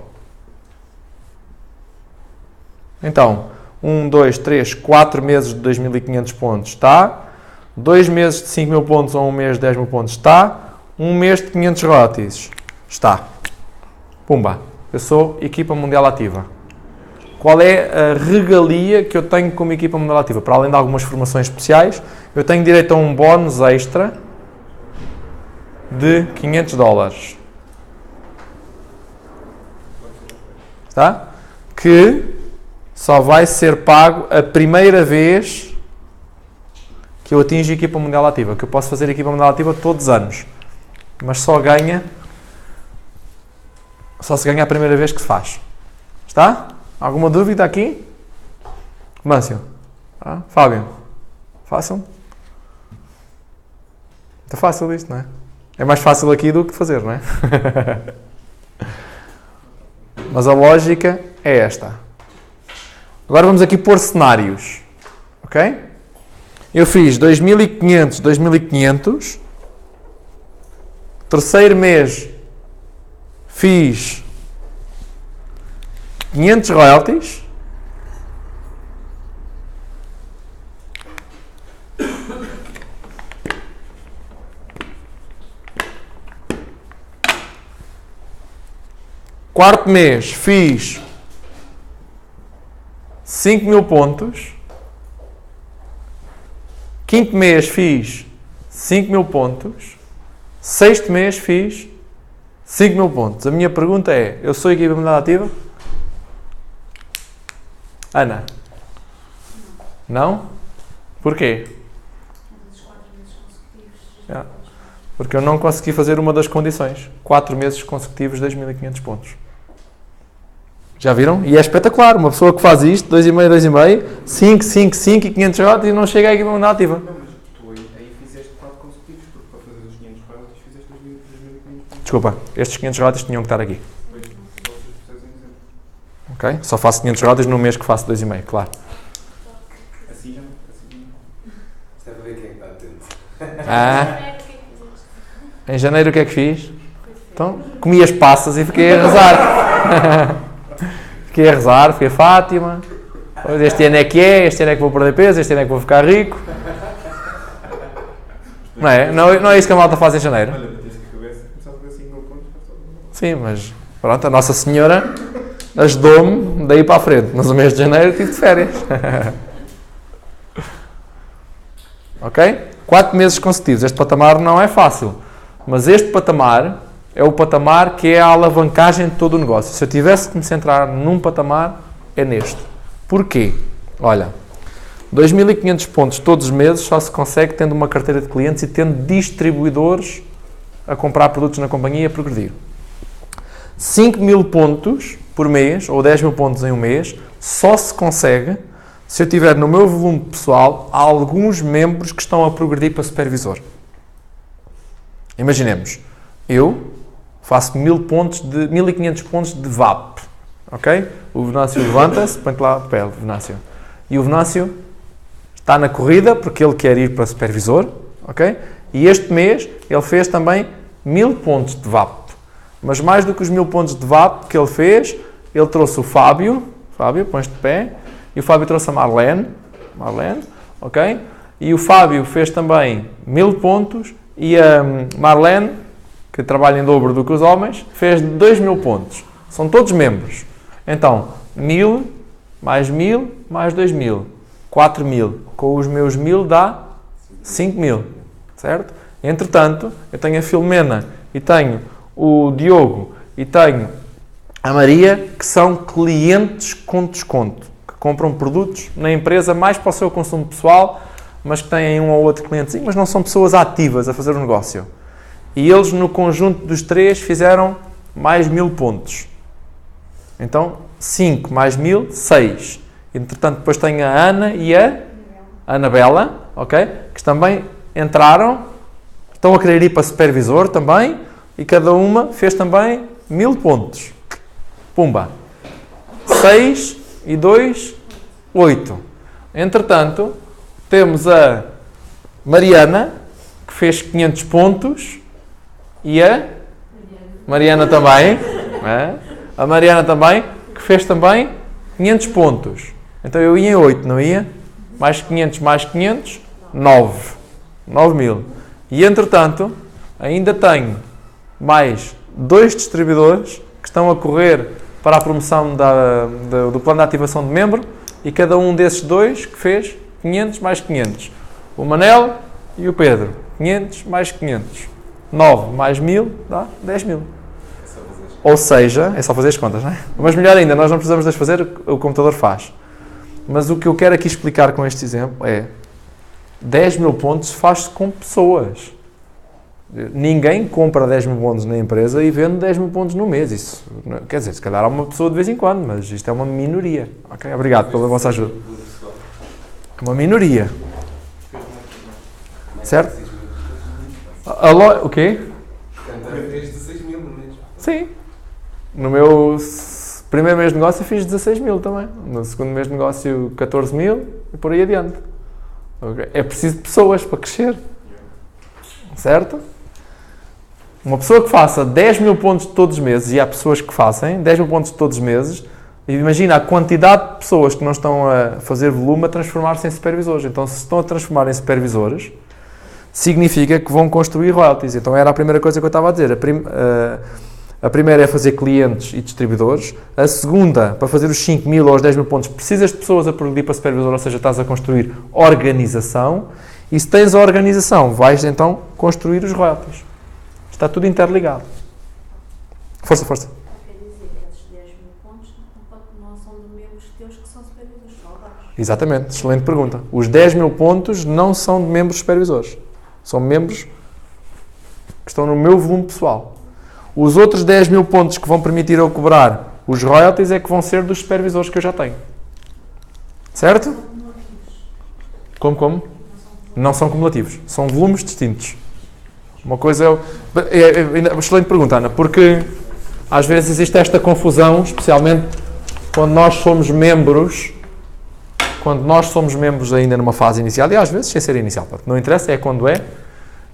Então, 1, 2, 3, 4 meses de 2.500 pontos está, 2 meses de 5.000 pontos ou um mês de 10.000 pontos está, um mês de 500 royalties está. Pumba, eu sou equipa mundial ativa. Qual é a regalia que eu tenho como equipa mundial ativa? Para além de algumas formações especiais, eu tenho direito a um bónus extra de $500. Tá? Que só vai ser pago a primeira vez que eu atinjo a equipa mundial ativa. Que eu posso fazer a equipa mundial ativa todos os anos. Mas só se ganha a primeira vez que se faz. Está? Alguma dúvida aqui? Mâncio? Fábio? Fácil? Está fácil isto, não é? É mais fácil aqui do que fazer, não é? Mas a lógica é esta. Agora vamos aqui pôr cenários. Ok? Eu fiz 2.500, 2.500. Terceiro mês fiz 500 royalties. Quarto mês fiz 5.000 pontos. Quinto mês fiz 5.000 pontos. Sexto mês fiz 5.000 pontos. A minha pergunta é, eu sou equipa mundial ativa? Ana? Não? Porquê? Porque eu não consegui fazer uma das condições. 4 meses consecutivos, 2.500 pontos. Já viram? E é espetacular. Uma pessoa que faz isto, 2,5, 2,5, 5, 5, 5 e 500 royalties e não chega à equipa mundial ativa. Não, mas tu aí fizeste 4 consecutivos, porque para fazer os 500 royalties fizeste 2.500 pontos. Desculpa, estes 500 royalties tinham que estar aqui. Pois, só vocês precisam dizer. Ok? Só faço 500 royalties no mês que faço 2,5, claro. Assim já não. Está a ver quem é que está atento. Em janeiro o que é que fiz? Então, comi as passas e fiquei a rezar. Fiquei a rezar, fiquei a Fátima. Este ano é que é, este ano é que vou perder peso, este ano é que vou ficar rico. Não é? Não é isso que a malta faz em janeiro? Olha, bateste com a cabeça, começaste a ver 5.000 pontos. Sim, mas pronto, a Nossa Senhora ajudou-me daí para a frente. Mas o mês de janeiro tive de férias. Ok? 4 meses consecutivos. Este patamar não é fácil. Mas este patamar é o patamar que é a alavancagem de todo o negócio. Se eu tivesse que me centrar num patamar, é neste. Porquê? Olha, 2.500 pontos todos os meses só se consegue tendo uma carteira de clientes e tendo distribuidores a comprar produtos na companhia e a progredir. 5.000 pontos por mês, ou 10.000 pontos em um mês, só se consegue se eu tiver no meu volume pessoal alguns membros que estão a progredir para supervisor. Imaginemos, eu faço 1.500 pontos de VAP, ok? O Venâncio levanta-se, põe-te lá de pé, Venâncio. E o Venâncio está na corrida porque ele quer ir para supervisor, ok? E este mês ele fez também 1.000 pontos de VAP. Mas mais do que os 1.000 pontos de VAP que ele fez, ele trouxe o Fábio, põe-te de pé, e o Fábio trouxe a Marlene, ok? E o Fábio fez também 1.000 pontos e a Marlene, que trabalha em dobro do que os homens, fez 2.000 pontos. São todos membros. Então, 1.000, mais 1.000, mais 2.000. 4.000. Com os meus 1.000 dá 5.000. Certo? Entretanto, eu tenho a Filomena e tenho o Diogo e tenho a Maria, que são clientes com desconto. Que compram produtos na empresa mais para o seu consumo pessoal, mas que têm um ou outro clientezinho, mas não são pessoas ativas a fazer o negócio. E eles, no conjunto dos três, fizeram mais 1.000 pontos. Então, 5 mais 1000, 6. Entretanto, depois tenho a Ana e a Anabela, ok? Que também entraram, estão a querer ir para supervisor também, e cada uma fez também 1000 pontos. Pumba! 6 e 2, 8. Entretanto, temos a Mariana, que fez 500 pontos, e a Mariana também, a Mariana também, que fez também 500 pontos. Então eu ia em 8, não ia? Mais 500, 9. 9.000. E entretanto, ainda tenho mais 2 distribuidores que estão a correr para a promoção do plano de ativação de membro, e cada um desses 2 que fez 500 mais 500. O Manel e o Pedro. 500 mais 500. 9 mais 1000 dá 10.000. Ou seja, é só fazer as contas, não é? Mas melhor ainda, nós não precisamos de as fazer, o computador faz. Mas o que eu quero aqui explicar com este exemplo é 10.000 pontos faz-se com pessoas. Ninguém compra 10.000 pontos na empresa e vende 10.000 pontos no mês. Isso, quer dizer, se calhar há uma pessoa de vez em quando, mas isto é uma minoria. Ok? Obrigado pela vossa ajuda. É uma minoria. Certo? O quê? Cantar fez 16.000 no mês. Sim. No meu primeiro mês de negócio fiz 16.000 também. No segundo mês de negócio 14.000 e por aí adiante. Okay? É preciso de pessoas para crescer. Certo? Uma pessoa que faça 10.000 pontos todos os meses, e há pessoas que fazem 10.000 pontos todos os meses, e imagina a quantidade de pessoas que não estão a fazer volume a transformar-se em supervisores. Então, se estão a transformar em supervisores, significa que vão construir royalties. Então, era a primeira coisa que eu estava a dizer. A primeira é fazer clientes e distribuidores. A segunda, para fazer os 5.000 ou os 10.000 pontos, precisas de pessoas a progredir para supervisor, ou seja, estás a construir organização. E se tens a organização, vais então construir os royalties. Está tudo interligado. Força, força. Quer dizer que esses 10.000 pontos não são de membros teus que são supervisores, só baixos. Exatamente, excelente pergunta. Os 10.000 pontos não são de membros supervisores. São membros que estão no meu volume pessoal. Os outros 10.000 pontos que vão permitir eu cobrar os royalties é que vão ser dos supervisores que eu já tenho. Certo? Como? Não são cumulativos. São volumes distintos. Uma coisa é excelente pergunta, Ana, porque às vezes existe esta confusão, especialmente quando nós somos membros ainda numa fase inicial, e às vezes sem ser inicial, não interessa, é quando é.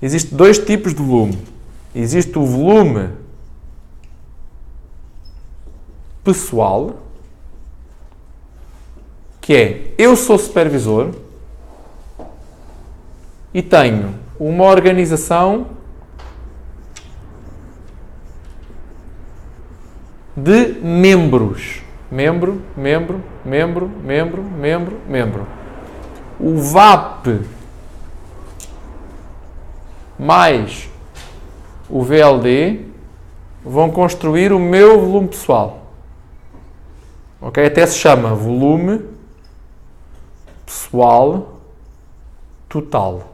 Existem 2 tipos de volume. Existe o volume pessoal, que é, eu sou supervisor e tenho uma organização de membros. Membro. O VAP mais o VLD vão construir o meu volume pessoal. Ok? Até se chama volume pessoal total.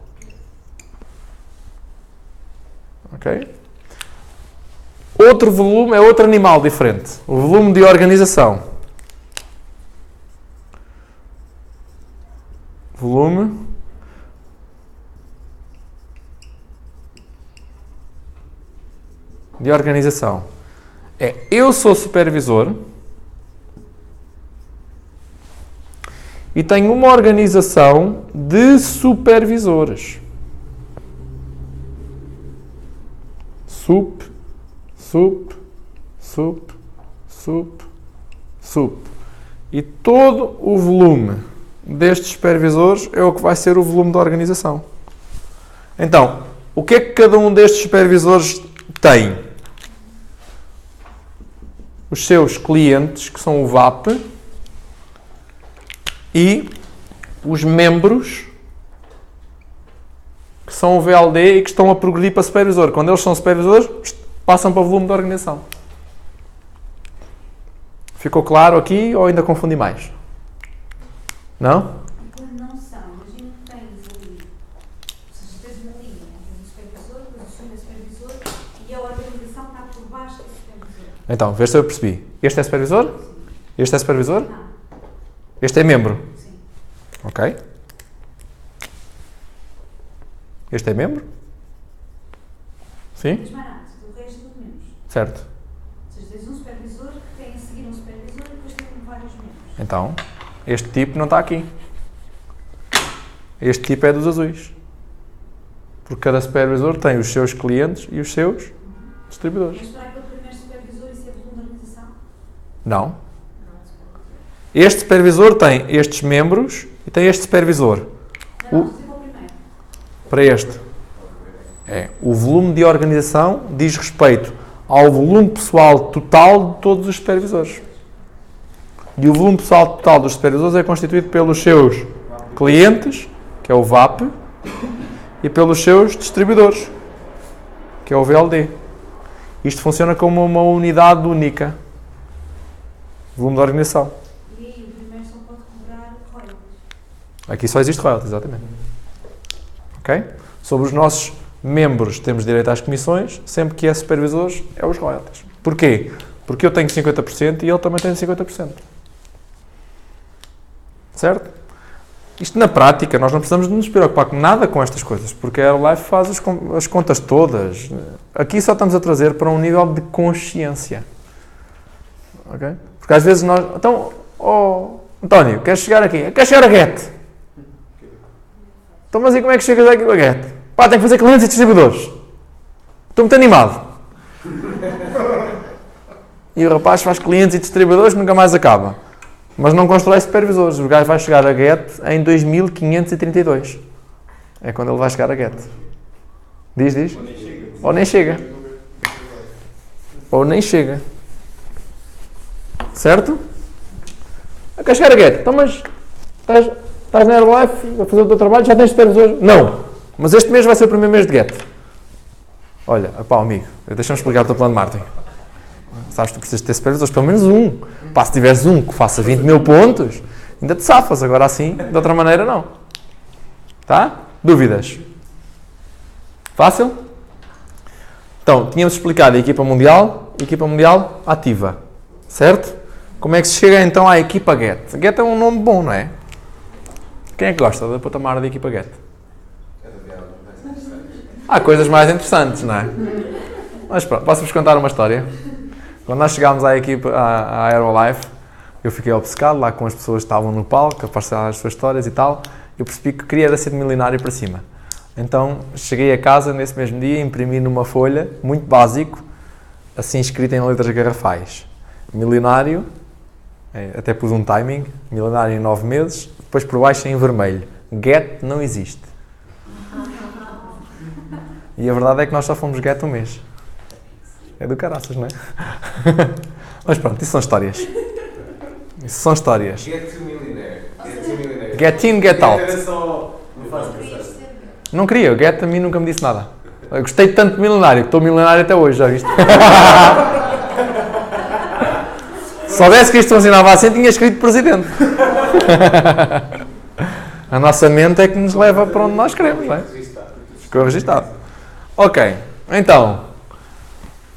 Ok? Outro volume é outro animal diferente. O volume de organização. Volume de organização. Eu sou supervisor e tenho uma organização de supervisores. Sup. E todo o volume destes supervisores é o que vai ser o volume da organização. Então, o que é que cada um destes supervisores tem? Os seus clientes, que são o VAP, e os membros, que são o VLD e que estão a progredir para supervisor. Quando eles são supervisores, passam para o volume da organização. Ficou claro aqui ou ainda confundi mais? Não? Quando não são, imagina que tens ali, ou seja, tens uma linha, tens um supervisor, tens um supervisor e a organização está por baixo do supervisor. Então, vê se eu percebi. Este é supervisor? Este é supervisor? Não. Este é membro? Sim. Ok. Este é membro? Sim? Mas mais nada, o resto é tudo membros. Certo. Ou seja, tens um supervisor que tem a seguir um supervisor e depois tem vários membros. Então, este tipo não está aqui. Este tipo é dos azuis. Porque cada supervisor tem os seus clientes e os seus distribuidores. Mas para aquele primeiro supervisor isso é volume de organização? Não. Não, supervisor. Este supervisor tem estes membros e tem este supervisor. Não, dizer para o primeiro. Para este. O volume de organização diz respeito ao volume pessoal total de todos os supervisores. E o volume pessoal total dos supervisores é constituído pelos seus clientes, que é o VAP, e pelos seus distribuidores, que é o VLD. Isto funciona como uma unidade única. Volume de organização. E aí o primeiro só pode cobrar royalties. Aqui só existe royalties, exatamente. Ok? Sobre os nossos membros temos direito às comissões, sempre que é supervisores é os royalties. Porquê? Porque eu tenho 50% e ele também tem 50%. Certo? Isto na prática, nós não precisamos de nos preocupar com nada com estas coisas, porque a Herbalife faz as contas todas. Aqui só estamos a trazer para um nível de consciência. Ok? Porque às vezes nós... Então, António, queres chegar aqui? Queres chegar a Get? Então, mas e como é que chegas aqui a Get? Pá, tenho que fazer clientes e distribuidores. Estou muito animado. E o rapaz faz clientes e distribuidores que nunca mais acaba. Mas não constrói supervisores. O gajo vai chegar a Get em 2532. É quando ele vai chegar a Get. Diz. Ou nem chega. Ou nem chega. Certo? Quer chegar a Get? Então, mas estás na Herbalife a fazer o teu trabalho, já tens supervisores? Não. Mas este mês vai ser o primeiro mês de Get. Olha, pá, amigo, deixa-me explicar o teu plano de marketing. Sabes que tu precisas ter supervisores, pelo menos um. Pá, se tiveres um que faça 20 mil pontos, ainda te safas. Agora assim, de outra maneira, não. Tá? Dúvidas? Fácil? Então, tínhamos explicado a equipa mundial ativa. Certo? Como é que se chega então à equipa Get? Get é um nome bom, não é? Quem é que gosta da patamar da equipa Get? Há coisas mais interessantes, não é? Mas pronto, posso-vos contar uma história? Quando nós chegámos à equipa, à Herbalife, eu fiquei obcecado lá com as pessoas que estavam no palco, a partilhar as suas histórias e tal. Eu percebi que queria ser de milionário para cima. Então, cheguei a casa nesse mesmo dia, imprimi numa folha, muito básico, assim escrito em letras garrafais. Milionário, até pus um timing, milionário em 9 meses, depois por baixo em vermelho. Get não existe. E a verdade é que nós só fomos Get um mês. É do caraças, não é? Mas pronto, isso são histórias. Isso são histórias. Get to millionaire. Get to millionaire. Get in, get out. Era só... Não faz pensar. Não queria, o Get a mim nunca me disse nada. Eu gostei tanto de milionário, que estou milionário até hoje, já viste? Se soubesse que isto funcionava assim, tinha escrito presidente. A nossa mente é que nos leva para onde nós queremos, não é? Ficou registado. Ok, então,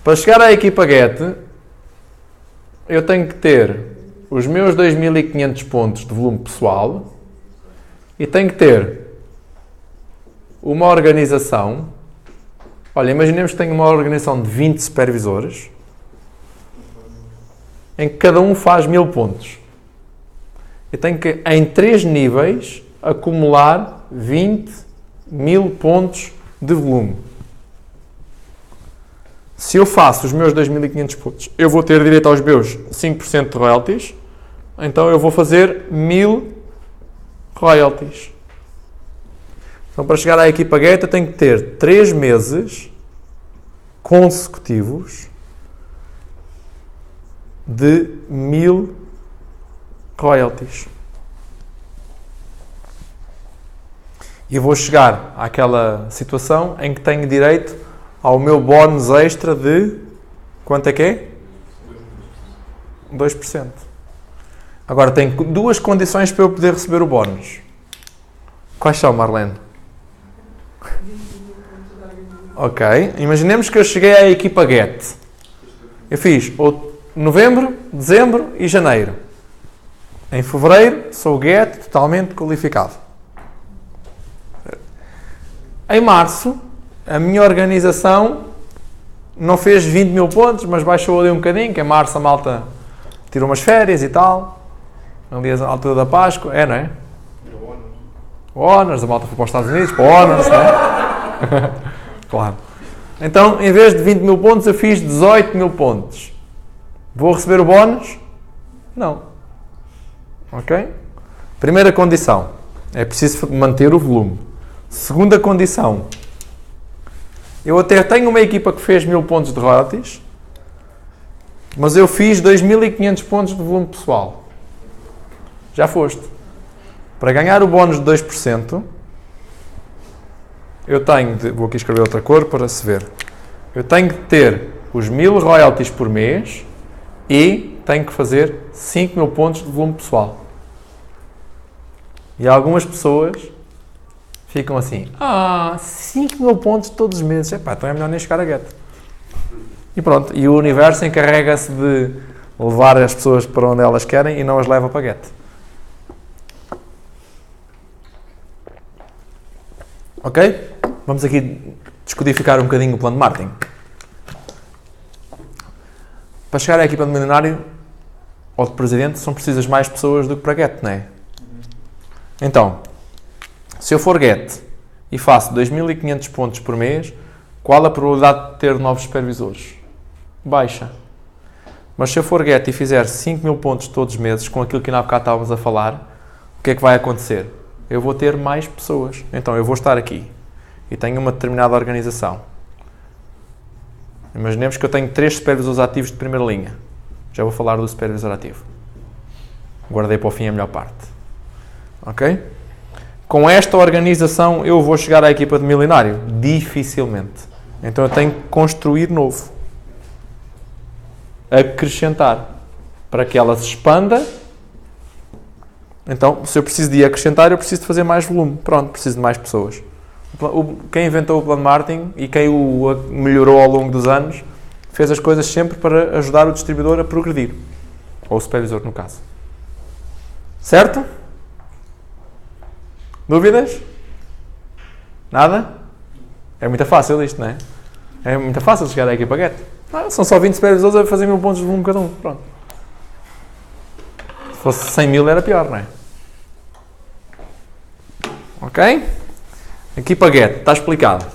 para chegar à equipa Get, eu tenho que ter os meus 2500 pontos de volume pessoal e tenho que ter uma organização. Olha, imaginemos que tenho uma organização de 20 supervisores em que cada um faz 1000 pontos. Eu tenho que, em 3 níveis, acumular 20.000 pontos de volume. Se eu faço os meus 2500 pontos, eu vou ter direito aos meus 5% de royalties, então eu vou fazer 1000 royalties. Então, para chegar à equipa Get, eu tenho que ter 3 meses consecutivos de 1000 royalties. E vou chegar àquela situação em que tenho direito ao meu bónus extra de... Quanto é que é? 2%. Agora, tenho 2 condições para eu poder receber o bónus. Quais são, Marlene? Ok. Imaginemos que eu cheguei à equipa Get. Eu fiz ou novembro, dezembro e janeiro. Em fevereiro, sou get totalmente qualificado. Em março, a minha organização não fez 20 mil pontos, mas baixou ali um bocadinho, que em março a malta tirou umas férias e tal. Ali à altura da Páscoa, não é? O Honors, a malta foi para os Estados Unidos, para o Honors, não é? Claro. Então, em vez de 20 mil pontos, eu fiz 18 mil pontos. Vou receber o bónus? Não. Ok? Primeira condição, é preciso manter o volume. Segunda condição, eu até tenho uma equipa que fez 1000 pontos de royalties, mas eu fiz 2500 pontos de volume pessoal. Já foste. Para ganhar o bónus de 2%, eu tenho de, vou aqui escrever outra cor para se ver, eu tenho de ter os 1000 royalties por mês e tenho que fazer 5000 pontos de volume pessoal. E algumas pessoas ficam assim, 5000 pontos todos os meses, então é melhor nem chegar a get. E pronto, e o universo encarrega-se de levar as pessoas para onde elas querem e não as leva para get. Ok? Vamos aqui descodificar um bocadinho o plano de marketing. Para chegar à equipa de milionário ou de presidente são precisas mais pessoas do que para get, não é? Então, se eu for get e faço 2500 pontos por mês, qual a probabilidade de ter novos supervisores? Baixa. Mas se eu for get e fizer 5000 pontos todos os meses, com aquilo que ainda há bocado estávamos a falar, o que é que vai acontecer? Eu vou ter mais pessoas. Então, eu vou estar aqui e tenho uma determinada organização. Imaginemos que eu tenho 3 supervisores ativos de primeira linha. Já vou falar do supervisor ativo. Guardei para o fim a melhor parte. Ok? Com esta organização eu vou chegar à equipa de milionário? Dificilmente. Então eu tenho que construir novo. Acrescentar. Para que ela se expanda. Então, se eu preciso de acrescentar, eu preciso de fazer mais volume. Pronto, preciso de mais pessoas. Quem inventou o plano de marketing e quem o melhorou ao longo dos anos, fez as coisas sempre para ajudar o distribuidor a progredir. Ou o supervisor, no caso. Certo? Dúvidas? Nada? É muito fácil isto, não é? É muito fácil chegar à equipa get. São só 20 supervisores a fazer 1000 pontos de volume cada um. Pronto. Se fosse 100 mil era pior, não é? Ok? Equipa get. Está explicado.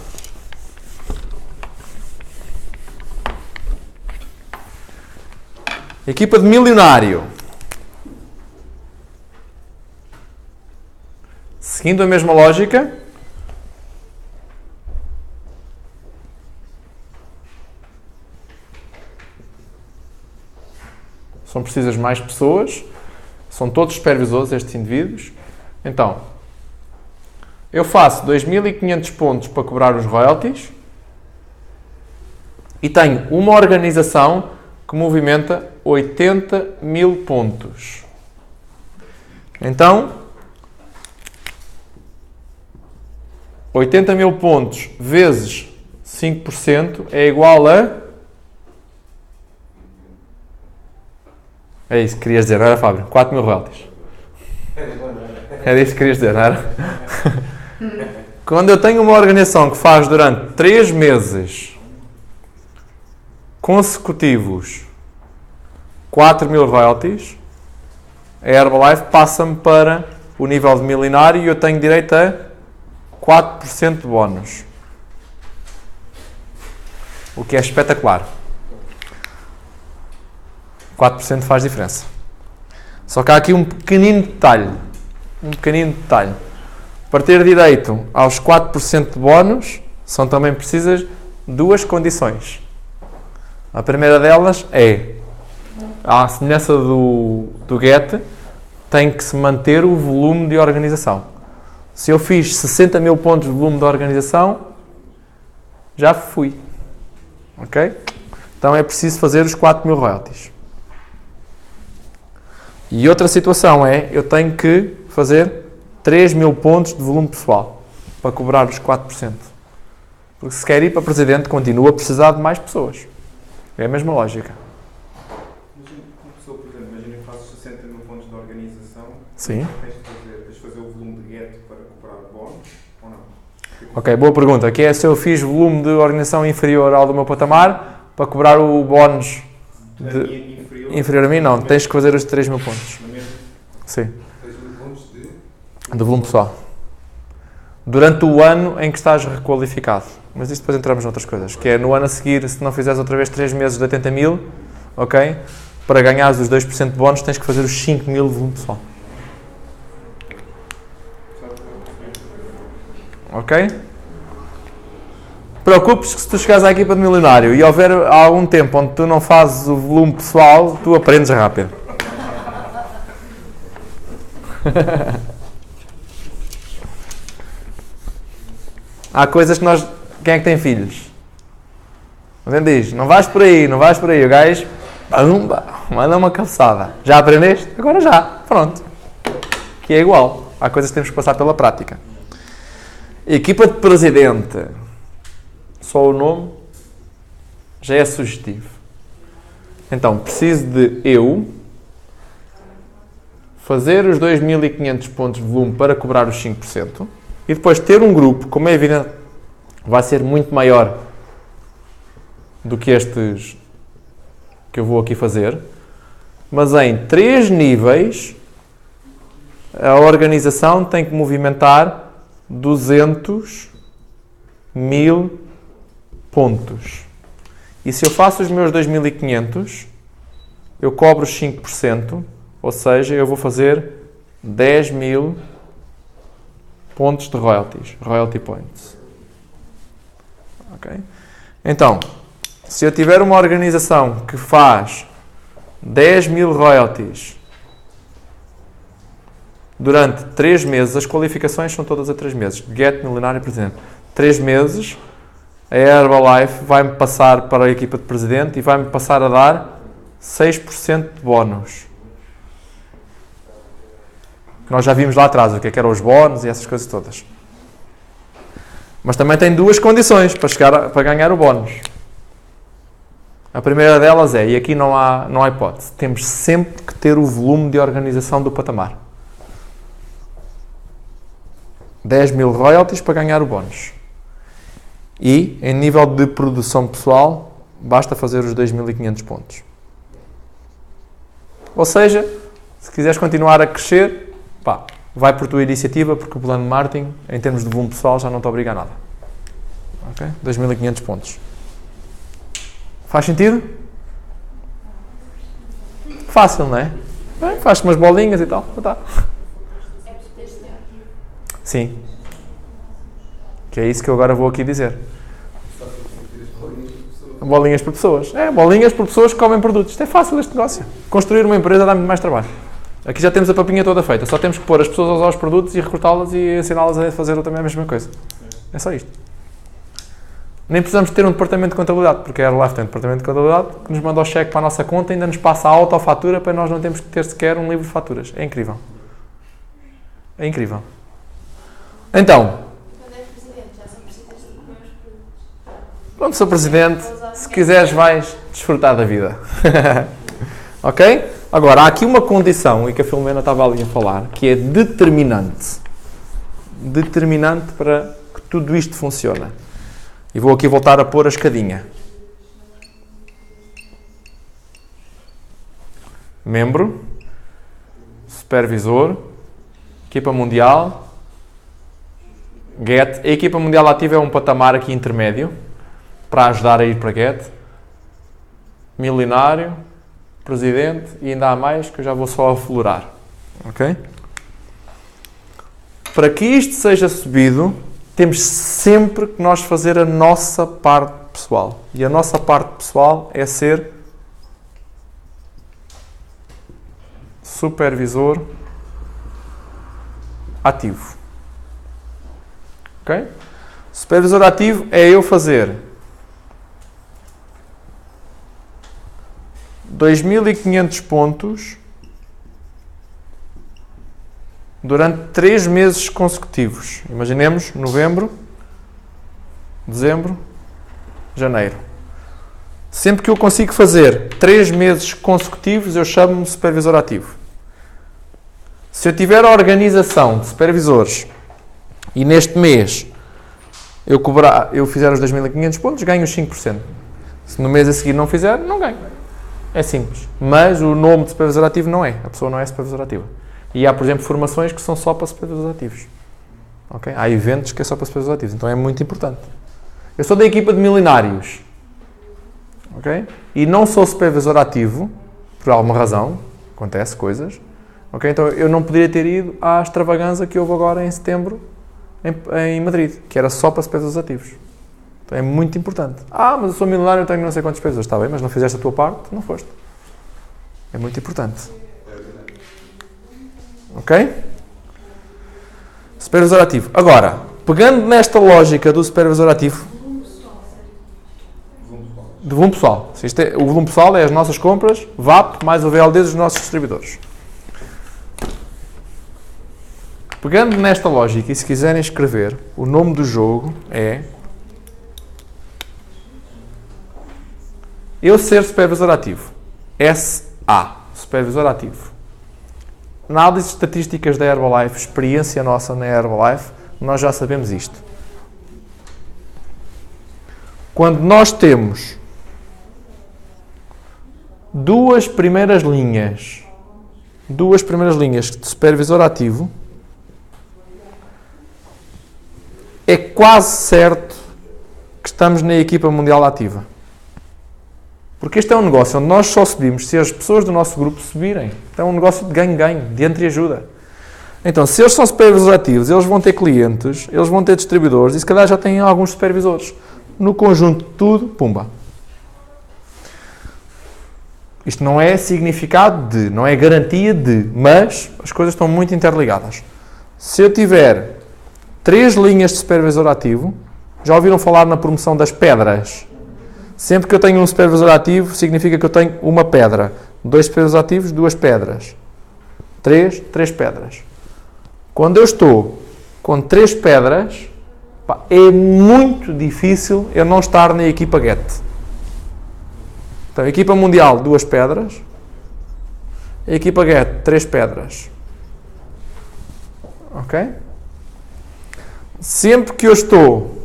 Equipa de milionário. Seguindo a mesma lógica, são precisas mais pessoas, são todos supervisores estes indivíduos. Então, eu faço 2500 pontos para cobrar os royalties e tenho uma organização que movimenta 80 mil pontos. Então, 80 mil pontos vezes 5% é igual a... É isso que querias dizer, não era, Fábio? 4 mil royalties. Era isso que querias dizer, não era? Quando eu tenho uma organização que faz durante 3 meses consecutivos 4 mil royalties, a Herbalife passa-me para o nível de milionário e eu tenho direito a 4% de bónus. O que é espetacular. 4% faz diferença. Só que há aqui um pequenino detalhe. Para ter direito aos 4% de bónus, são também precisas 2 condições. A primeira delas é, à semelhança do get, tem que se manter o volume de organização. Se eu fiz 60 mil pontos de volume de organização, já fui. Ok? Então é preciso fazer os 4 mil royalties. E outra situação é, eu tenho que fazer 3 mil pontos de volume pessoal para cobrar os 4%. Porque se quer ir para presidente, continua a precisar de mais pessoas. É a mesma lógica. fazes 60 mil pontos de organização, Sim. tens de fazer o volume de get para cobrar bónus ou não? Ok, boa pergunta. Que é se eu fiz volume de organização inferior ao do meu patamar para cobrar o bónus inferior a mim? Não, tens que fazer os 3 mil pontos. Sim. 3 mil pontos De volume pessoal. Durante o ano em que estás requalificado. Mas isto depois entramos noutras coisas. Que é no ano a seguir, se não fizeres outra vez 3 meses de 80 mil, ok? Para ganhares os 2% de bónus tens que fazer os 5 mil de volume pessoal. Ok? Preocupes que se tu chegares à equipa de milionário e houver algum tempo onde tu não fazes o volume pessoal, tu aprendes rápido. Há coisas que nós... Quem é que tem filhos? Alguém diz, não vais por aí, não vais por aí. O gajo, manda uma cabeçada. Já aprendeste? Agora já. Pronto. Que é igual. Há coisas que temos que passar pela prática. Equipa de presidente. Só o nome já é sugestivo. Então, preciso de eu fazer os 2.500 pontos de volume para cobrar os 5% e depois ter um grupo, como é evidente, vai ser muito maior do que estes que eu vou aqui fazer, mas em 3 níveis a organização tem que movimentar 200.000 pontos. E se eu faço os meus 2.500, eu cobro os 5%, ou seja, eu vou fazer 10.000 pontos de royalties, royalty points. Ok? Então, se eu tiver uma organização que faz 10.000 royalties durante 3 meses, as qualificações são todas a 3 meses. Get, milionário, presidente. 3 meses, a Herbalife vai-me passar para a equipa de presidente e vai-me passar a dar 6% de bónus. Que nós já vimos lá atrás, o que eram os bónus e essas coisas todas. Mas também tem 2 condições para ganhar o bónus. A primeira delas é, e aqui não há hipótese, temos sempre que ter o volume de organização do patamar. 10.000 royalties para ganhar o bónus. E, em nível de produção pessoal, basta fazer os 2.500 pontos. Ou seja, se quiseres continuar a crescer, vai por tua iniciativa, porque o plano de marketing, em termos de volume pessoal, já não te obriga a nada. Ok? 2.500 pontos. Faz sentido? Fácil, não é? Faz-te umas bolinhas e tal. Tá. Sim. Que é isso que eu agora vou aqui dizer. Bolinhas por pessoas. Bolinhas por pessoas que comem produtos. Isto é fácil, este negócio. Construir uma empresa dá muito mais trabalho. Aqui já temos a papinha toda feita. Só temos que pôr as pessoas a usar os produtos e recrutá-las e ensiná-las a fazer também a mesma coisa. É só isto. Nem precisamos ter um departamento de contabilidade, porque a Herbalife tem um departamento de contabilidade que nos manda o cheque para a nossa conta e ainda nos passa a autofatura para nós não termos que ter sequer um livro de faturas. É incrível. É incrível. Então, Quando és presidente, já só precisas de comer os produtos. pronto, sou presidente. Se quiseres, vais desfrutar da vida. Ok? Agora, há aqui uma condição, e que a Filomena estava ali a falar, que é determinante. Determinante para que tudo isto funcione. E vou aqui voltar a pôr a escadinha. Membro, supervisor, equipa mundial, Get. A equipa mundial ativa é um patamar aqui intermédio para ajudar a ir para Get. Milionário, presidente e ainda há mais que eu já vou só aflorar. Ok? Para que isto seja subido, temos sempre que nós fazer a nossa parte pessoal. E a nossa parte pessoal é ser supervisor ativo. Ok? Supervisor ativo é eu fazer 2.500 pontos durante 3 meses consecutivos. Imaginemos novembro, dezembro, janeiro. Sempre que eu consigo fazer 3 meses consecutivos, eu chamo-me supervisor ativo. Se eu tiver a organização de supervisores e neste mês eu fizer os 2.500 pontos, ganho os 5%. Se no mês a seguir não fizer, não ganho. É simples. Mas o nome de supervisor ativo não é. A pessoa não é supervisor ativa. E há, por exemplo, formações que são só para supervisores ativos. Okay? Há eventos que é só para supervisores ativos. Então é muito importante. Eu sou da equipa de milionários. Okay? E não sou supervisor ativo, por alguma razão. Acontece coisas. Okay? Então eu não poderia ter ido à extravaganza que houve agora em setembro em Madrid, que era só para supervisores ativos. Então é muito importante. Mas eu sou milionário, eu tenho não sei quantos supervisores. Está bem, mas não fizeste a tua parte, não foste. É muito importante. Ok? Supervisor ativo. Agora, pegando nesta lógica do supervisor ativo, de volume pessoal. O volume pessoal é as nossas compras, VAP, mais o VLD dos nossos distribuidores. Pegando nesta lógica, e se quiserem escrever, o nome do jogo é eu ser supervisor ativo. SA, supervisor ativo. Análise de estatísticas da Herbalife, experiência nossa na Herbalife, nós já sabemos isto. Quando nós temos duas primeiras linhas de supervisor ativo, é quase certo que estamos na equipa mundial ativa. Porque este é um negócio onde nós só subimos se as pessoas do nosso grupo subirem. Então é um negócio de ganho-ganho, de entreajuda. Então, se eles são supervisores ativos, eles vão ter clientes, eles vão ter distribuidores e se calhar já têm alguns supervisores. No conjunto de tudo, pumba. Isto não é significado de, não é garantia de, mas as coisas estão muito interligadas. Se eu tiver 3 linhas de supervisor ativo, já ouviram falar na promoção das pedras? Sempre que eu tenho um supervisor ativo, significa que eu tenho uma pedra. 2 supervisores ativos, 2 pedras. 3 pedras. Quando eu estou com 3 pedras, é muito difícil eu não estar na equipa GET. Então, equipa mundial, 2 pedras. Equipa GET, 3 pedras. Ok? Sempre que eu estou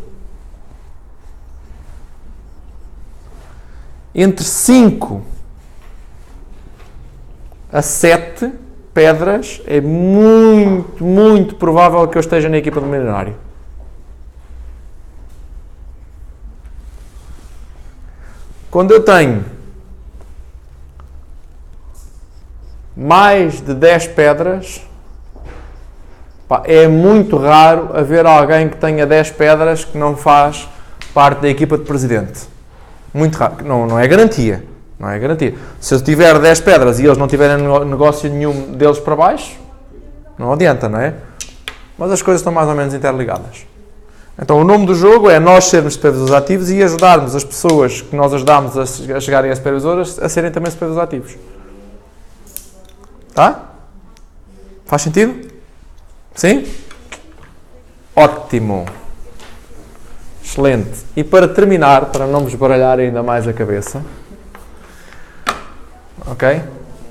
entre 5 a 7 pedras, é muito, muito provável que eu esteja na equipa do milionário. Quando eu tenho mais de 10 pedras, é muito raro haver alguém que tenha 10 pedras que não faz parte da equipa de presidente. Muito raro. Não é garantia. Não é garantia. Se eu tiver 10 pedras e eles não tiverem negócio nenhum deles para baixo, não adianta, não é? Mas as coisas estão mais ou menos interligadas. Então o nome do jogo é nós sermos supervisores ativos e ajudarmos as pessoas que nós ajudamos a chegarem a supervisores a serem também supervisores ativos. Tá? Faz sentido? Sim? Ótimo. Excelente. E para terminar, para não vos baralhar ainda mais a cabeça, ok?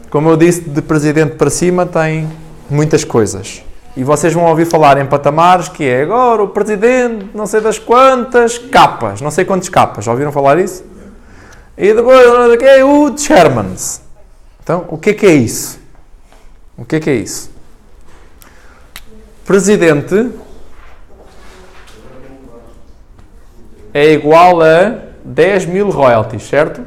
Como eu disse, de presidente para cima tem muitas coisas. E vocês vão ouvir falar em patamares que é agora o presidente, não sei das quantas capas, não sei quantas capas. Já ouviram falar isso? E depois o chairmans. Então, o que é isso? O que é isso? Presidente é igual a 10.000 royalties, certo?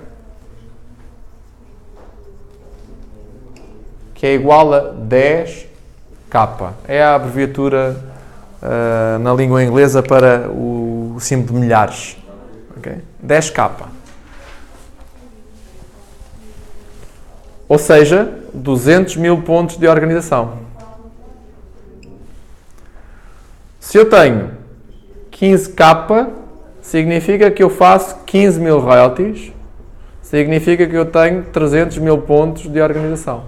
Que é igual a 10K. É a abreviatura na língua inglesa para o símbolo de milhares. Okay? 10K. Ou seja, 200.000 pontos de organização. Se eu tenho 15K, significa que eu faço 15.000 royalties, significa que eu tenho 300.000 pontos de organização.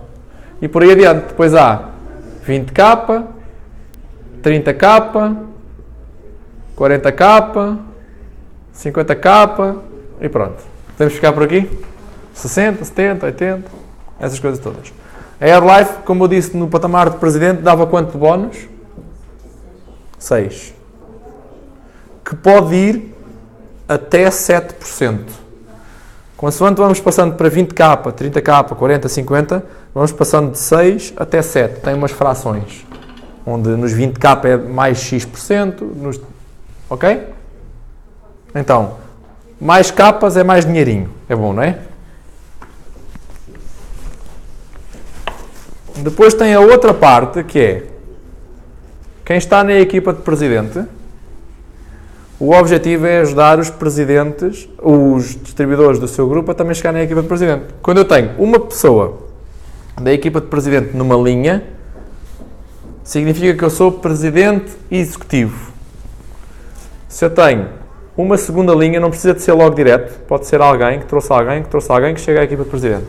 E por aí adiante. Depois há 20K, 30K, 40K, 50K e pronto. Podemos ficar por aqui? 60, 70, 80, essas coisas todas. A Herbalife, como eu disse, no patamar de presidente, dava quanto de bónus? 6. Que pode ir até 7%. Consoante vamos passando para 20k, 30k, 40, 50, vamos passando de 6 até 7. Tem umas frações, onde nos 20k é mais X%, ok? Então, mais capas é mais dinheirinho. É bom, não é? Depois tem a outra parte, que é quem está na equipa de presidente, o objetivo é ajudar os presidentes, os distribuidores do seu grupo a também chegar na equipa de presidente. Quando eu tenho uma pessoa da equipa de presidente numa linha, significa que eu sou presidente executivo. Se eu tenho uma segunda linha, não precisa de ser logo direto, pode ser alguém que trouxe alguém que chega à equipa de presidente.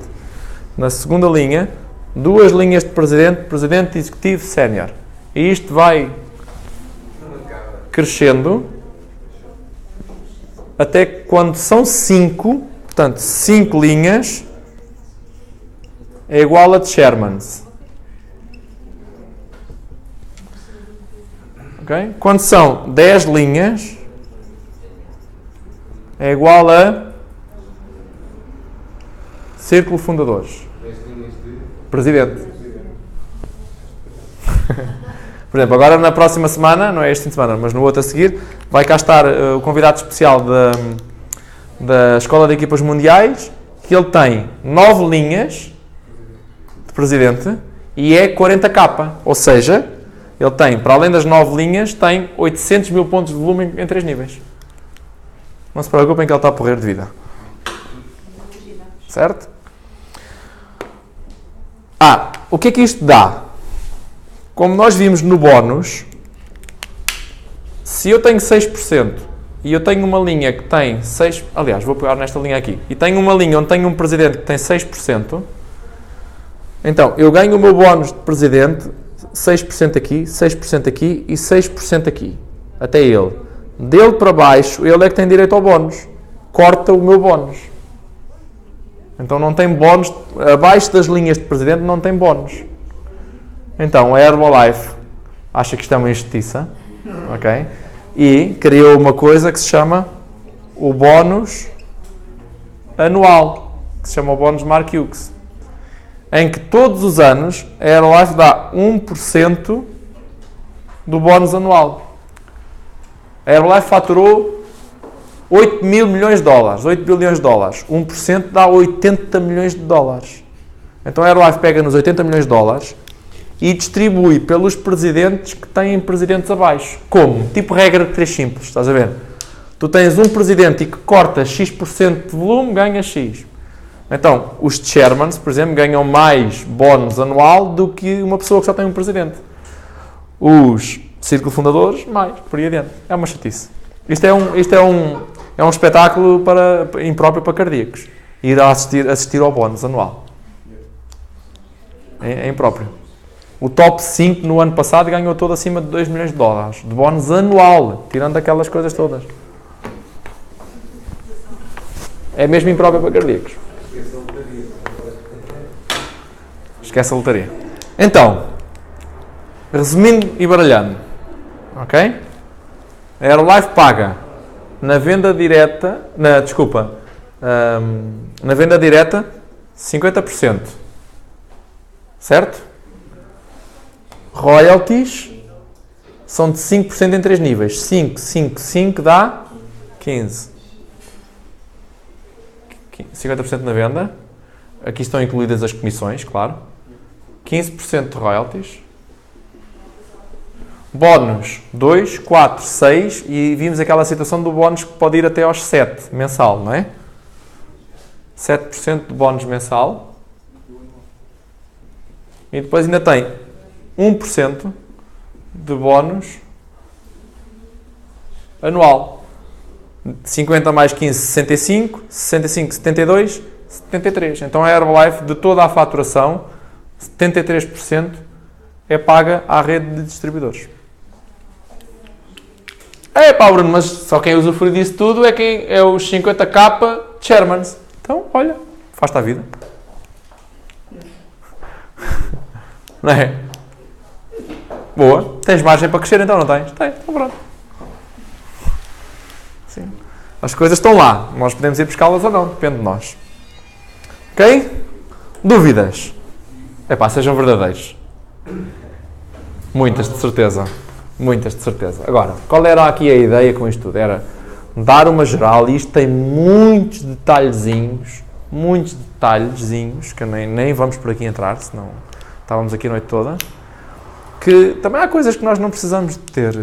Na segunda linha, 2 linhas de presidente, presidente executivo sénior. E isto vai crescendo até quando são 5, portanto 5 linhas é igual a de Shermans. Okay? Quando são 10 linhas é igual a Círculo Fundadores. Presidente. Por exemplo, agora na próxima semana, não é este fim de semana, mas no outro a seguir, vai cá estar o convidado especial da Escola de Equipas Mundiais, que ele tem 9 linhas de presidente e é 40k. Ou seja, ele tem, para além das 9 linhas, tem 800 mil pontos de volume em 3 níveis. Não se preocupem que ele está a porrer de vida. Certo? O que é que isto dá? Como nós vimos no bónus, se eu tenho 6% e eu tenho uma linha que tem 6%, aliás, vou pegar nesta linha aqui, e tenho uma linha onde tenho um presidente que tem 6%, então eu ganho o meu bónus de presidente 6% aqui, 6% aqui e 6% aqui, até ele. Dele para baixo, ele é que tem direito ao bónus. Corta o meu bónus. Então não tem bónus, abaixo das linhas de presidente não tem bónus. Então a Herbalife acha que isto é uma injustiça, ok? E criou uma coisa que se chama o bónus anual, que se chama o bónus Mark Hughes, em que todos os anos a Herbalife dá 1% do bónus anual. A Herbalife faturou 8 mil milhões de dólares, 8 bilhões de dólares. 1% dá 80 milhões de dólares. Então a Herbalife pega nos 80 milhões de dólares e distribui pelos presidentes que têm presidentes abaixo. Como? Tipo regra de 3 simples, estás a ver? Tu tens um presidente e que corta X% de volume, ganha X. Então, os chairmans, por exemplo, ganham mais bónus anual do que uma pessoa que só tem um presidente. Os círculo fundadores, mais, por aí adiante. É uma chatice. Isto é um espetáculo impróprio para cardíacos. Ir a assistir ao bónus anual. É impróprio. O top 5 no ano passado ganhou todo acima de 2 milhões de dólares. De bónus anual, tirando aquelas coisas todas. É mesmo impróprio para cardíacos. Esquece a lotaria. Então, resumindo e baralhando, ok? A Herbalife paga na venda direta, na venda direta 50%, certo? Royalties são de 5% em 3 níveis. 5, 5, 5 dá 15. 50% na venda. Aqui estão incluídas as comissões, claro. 15% de royalties. Bónus 2, 4, 6 e vimos aquela situação do bónus que pode ir até aos 7 mensal, não é? 7% de bónus mensal. E depois ainda tem 1% de bónus anual. 50 mais 15, 65, 65, 72, 73. Então a Herbalife, de toda a faturação, 73% é paga à rede de distribuidores. Bruno, mas só quem usufrui disso tudo é os 50k Shermans. Então, olha, faz-te a vida. Não é? Boa. Tens margem para crescer então, não tens? Tens, então pronto. Sim. As coisas estão lá. Nós podemos ir buscá-las ou não, depende de nós. Ok? Dúvidas? Epá, sejam verdadeiros. Muitas, de certeza. Muitas, de certeza. Agora, qual era aqui a ideia com isto tudo? Era dar uma geral, e isto tem muitos detalhezinhos, que nem vamos por aqui entrar, senão estávamos aqui a noite toda, que também há coisas que nós não precisamos de ter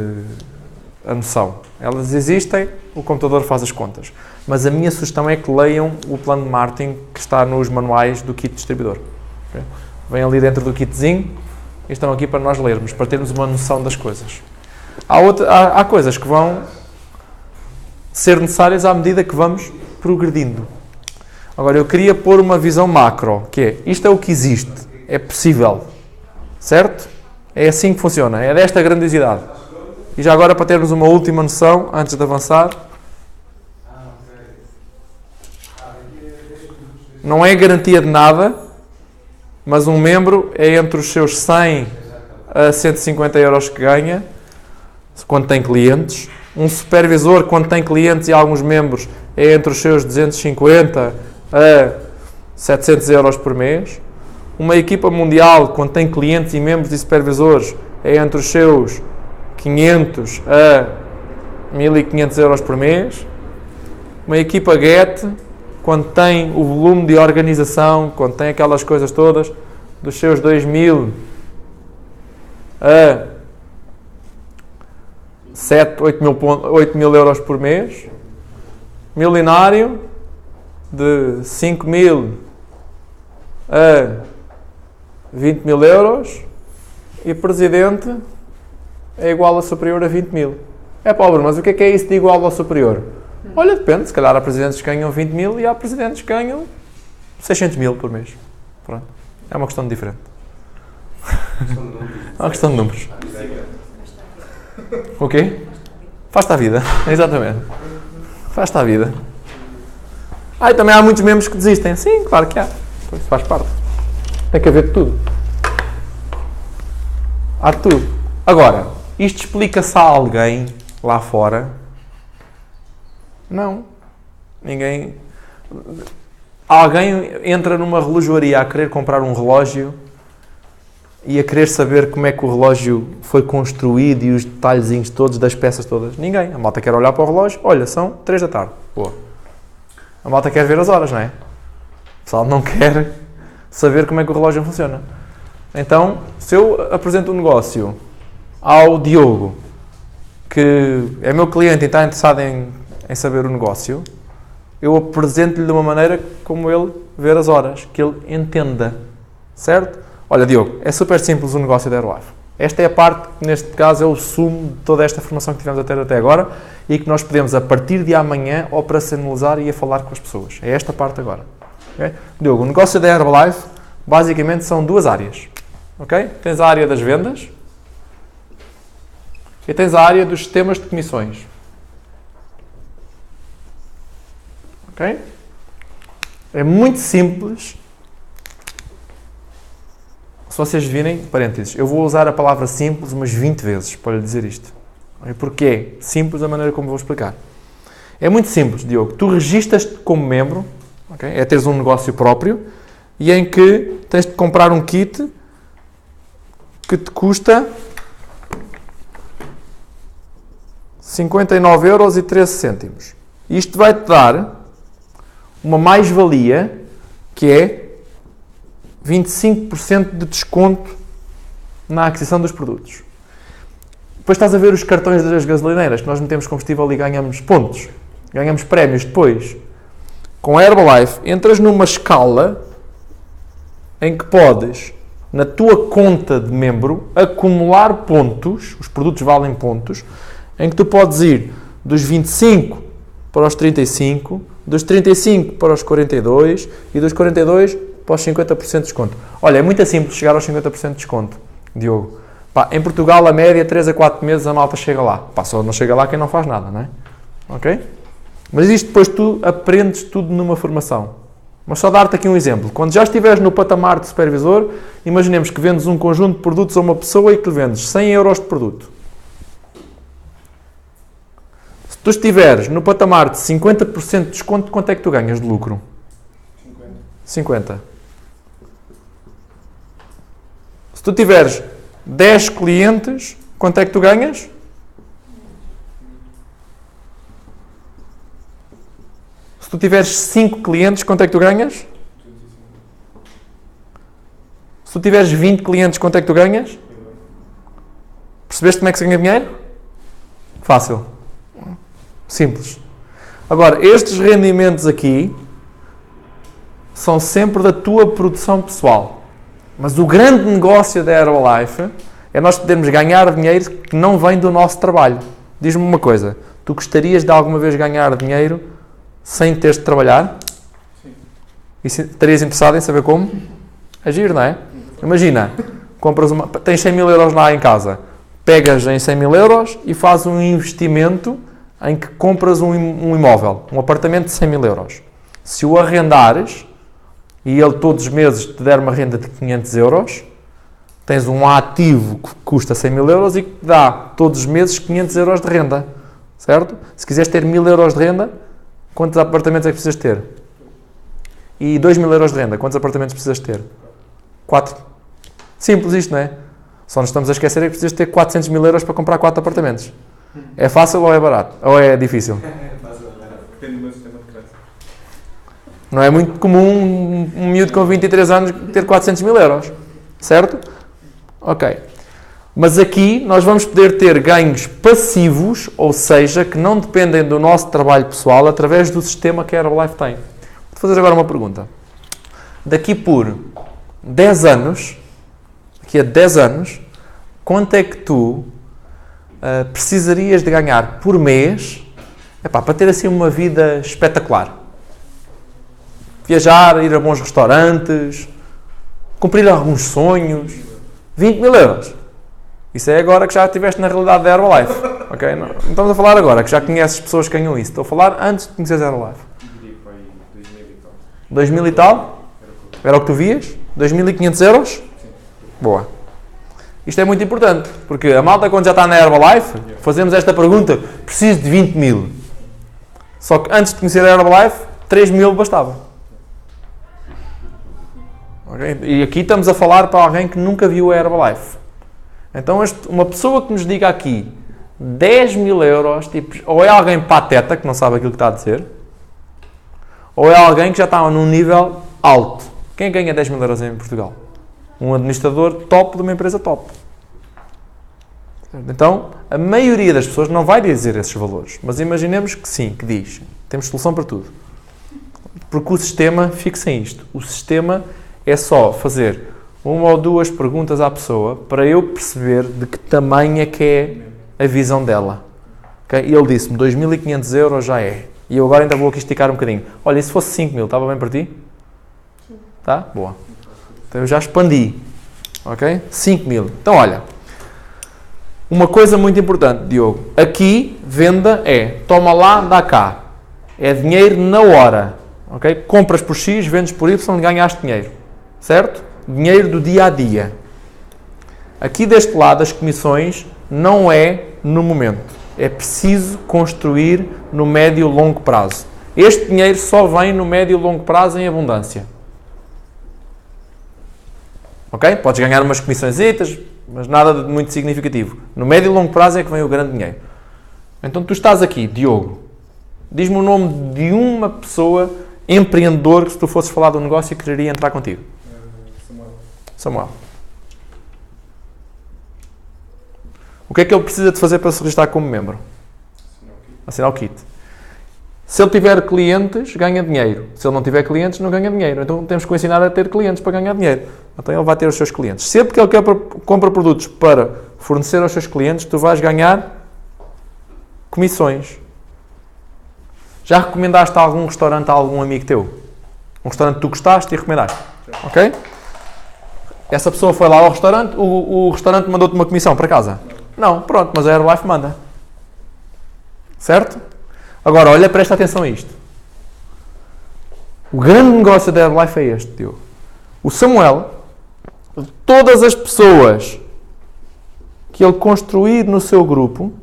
a noção. Elas existem, o computador faz as contas. Mas a minha sugestão é que leiam o plano de marketing que está nos manuais do kit distribuidor. Okay? Vêm ali dentro do kitzinho e estão aqui para nós lermos, para termos uma noção das coisas. Há coisas que vão ser necessárias à medida que vamos progredindo. Agora, eu queria pôr uma visão macro, que é, isto é o que existe, é possível, certo? É assim que funciona, é desta grandiosidade. E já agora, para termos uma última noção, antes de avançar, não é garantia de nada, mas um membro é entre os seus 100 a 150 euros que ganha, quando tem clientes. Um supervisor, quando tem clientes e alguns membros, é entre os seus 250 a 700 euros por mês. Uma equipa mundial, quando tem clientes e membros e supervisores, é entre os seus 500 a 1500 euros por mês. Uma equipa GET, quando tem o volume de organização, quando tem aquelas coisas todas, dos seus 2000 a 7, 8 mil euros por mês. Milionário, de 5 mil a 20 mil euros. E presidente é igual a superior a 20 mil. É pobre, mas o que é isso de igual ao superior? Olha, depende. Se calhar há presidentes que ganham 20 mil e há presidentes que ganham 600 mil por mês. Pronto. É uma questão de diferente. É uma questão de números. O quê? Faz-te a vida. Exatamente. Faz-te a vida. E também há muitos membros que desistem. Sim, claro que há. Pois, faz parte. Tem que haver de tudo. Há de tudo. Agora, isto explica-se a alguém lá fora? Não. Ninguém... Alguém entra numa relojoaria a querer comprar um relógio e a querer saber como é que o relógio foi construído e os detalhezinhos todos das peças todas. Ninguém. A malta quer olhar para o relógio. Olha, são 3 da tarde. Boa. A malta quer ver as horas, não é? O pessoal não quer saber como é que o relógio funciona. Então, se eu apresento um negócio ao Diogo, que é meu cliente e está interessado em saber o negócio, eu apresento-lhe de uma maneira como ele ver as horas, que ele entenda. Certo? Olha, Diogo, é super simples o negócio da Airlife. Esta é a parte que, neste caso, é o sumo de toda esta formação que tivemos até agora e que nós podemos, a partir de amanhã, operacionalizar e a falar com as pessoas. É esta parte agora. Okay? Diogo, o negócio da Herbalife, basicamente, são 2 áreas. Okay? Tens a área das vendas e tens a área dos sistemas de comissões. Ok? É muito simples. Se vocês virem, parênteses, eu vou usar a palavra simples umas 20 vezes para lhe dizer isto. Porque é simples a maneira como vou explicar. É muito simples, Diogo. Tu registas-te como membro, okay? É teres um negócio próprio e em que tens de comprar um kit que te custa 59,13€. Isto vai-te dar uma mais-valia que é 25% de desconto na aquisição dos produtos. Depois estás a ver os cartões das gasolineiras, que nós metemos combustível e ganhamos pontos. Ganhamos prémios depois. Com a Herbalife, entras numa escala em que podes, na tua conta de membro, acumular pontos, os produtos valem pontos, em que tu podes ir dos 25 para os 35, dos 35 para os 42 e dos 42 para os 50% de desconto. Olha, é muito simples chegar aos 50% de desconto, Diogo. Pá, em Portugal, a média, 3 a 4 meses, a malta chega lá. Pá, só não chega lá quem não faz nada, não é? Ok? Mas isto depois tu aprendes tudo numa formação. Mas só dar-te aqui um exemplo. Quando já estiveres no patamar de supervisor, imaginemos que vendes um conjunto de produtos a uma pessoa e que lhe vendes 100 euros de produto. Se tu estiveres no patamar de 50% de desconto, quanto é que tu ganhas de lucro? 50. Se tu tiveres 10 clientes, quanto é que tu ganhas? Se tu tiveres 5 clientes, quanto é que tu ganhas? Se tu tiveres 20 clientes, quanto é que tu ganhas? Percebeste como é que se ganha dinheiro? Fácil. Simples. Agora, estes rendimentos aqui são sempre da tua produção pessoal. Mas o grande negócio da Herbalife é nós podermos ganhar dinheiro que não vem do nosso trabalho. Diz-me uma coisa. Tu gostarias de alguma vez ganhar dinheiro sem teres de trabalhar? Sim. E estarias interessado em saber como? Agir, não é? Imagina, tens 100 mil euros lá em casa. Pegas em 100 mil euros e fazes um investimento em que compras um imóvel, um apartamento de 100 mil euros. Se o arrendares e ele todos os meses te der uma renda de 500 euros, tens um ativo que custa 100 mil euros e que te dá todos os meses 500 euros de renda. Certo? Se quiseres ter 1000 euros de renda, quantos apartamentos é que precisas ter? E 2000 euros de renda, quantos apartamentos precisas ter? 4. Simples isto, não é? Só nos estamos a esquecer é que precisas ter 400 mil euros para comprar 4 apartamentos. É fácil ou é barato? Ou é difícil? Depende do meu sistema de crédito. Não é muito comum um miúdo com 23 anos ter 400 mil euros. Certo? Ok. Mas aqui nós vamos poder ter ganhos passivos, ou seja, que não dependem do nosso trabalho pessoal, através do sistema que a Herbalife tem. Vou fazer agora uma pergunta. Daqui por 10 anos, daqui a 10 anos, quanto é que tu precisarias de ganhar por mês para ter assim uma vida espetacular? Viajar, ir a bons restaurantes, cumprir alguns sonhos. 20 mil euros. Isso é agora que já estiveste na realidade da Herbalife. Okay? Não estamos a falar agora, que já conheces pessoas que ganham isso. Estou a falar antes de conheceres a Herbalife. 2000 e tal? Era o que tu vias? 2.500 euros? Sim. Boa. Isto é muito importante, porque a malta quando já está na Herbalife, fazemos esta pergunta, preciso de 20 mil. Só que antes de conhecer a Herbalife, 3 mil bastava. Okay? E aqui estamos a falar para alguém que nunca viu a Herbalife. Então uma pessoa que nos diga aqui 10 mil euros, tipo, ou é alguém pateta que não sabe aquilo que está a dizer, ou é alguém que já está num nível alto. Quem ganha 10 mil euros em Portugal? Um administrador top de uma empresa top. Então, a maioria das pessoas não vai dizer esses valores. Mas imaginemos que sim, que diz. Temos solução para tudo. Porque o sistema, fixem isto, o sistema é só fazer uma ou duas perguntas à pessoa para eu perceber de que tamanho é que é a visão dela. Okay? E ele disse-me, 2.500 euros já é. E eu agora ainda vou aqui esticar um bocadinho. Olha, e se fosse 5 mil, estava bem para ti? Sim. Tá? Boa. Então eu já expandi. Ok? 5 mil. Então olha, uma coisa muito importante, Diogo. Aqui, venda é, toma lá, dá cá. É dinheiro na hora. Ok? Compras por X, vendes por Y, ganhaste dinheiro. Certo? Dinheiro do dia a dia. Aqui deste lado, as comissões não é no momento. É preciso construir no médio e longo prazo. Este dinheiro só vem no médio e longo prazo em abundância. Ok? Podes ganhar umas comissõezitas, mas nada de muito significativo. No médio e longo prazo é que vem o grande dinheiro. Então tu estás aqui, Diogo. Diz-me o nome de uma pessoa empreendedor que se tu fosses falar de um negócio quereria entrar contigo. Samuel. O que é que ele precisa de fazer para se registrar como membro? Assinar o kit. Se ele tiver clientes, ganha dinheiro. Se ele não tiver clientes, não ganha dinheiro. Então temos que o ensinar a ter clientes para ganhar dinheiro. Então ele vai ter os seus clientes. Sempre que ele compra produtos para fornecer aos seus clientes, tu vais ganhar comissões. Já recomendaste a algum restaurante a algum amigo teu? Um restaurante que tu gostaste e recomendaste? Ok? Essa pessoa foi lá ao restaurante, o restaurante mandou-te uma comissão para casa? Não, pronto, mas a Herbalife manda. Certo? Agora, olha, presta atenção a isto. O grande negócio da Herbalife é este, Diogo. O Samuel, todas as pessoas que ele construir no seu grupo,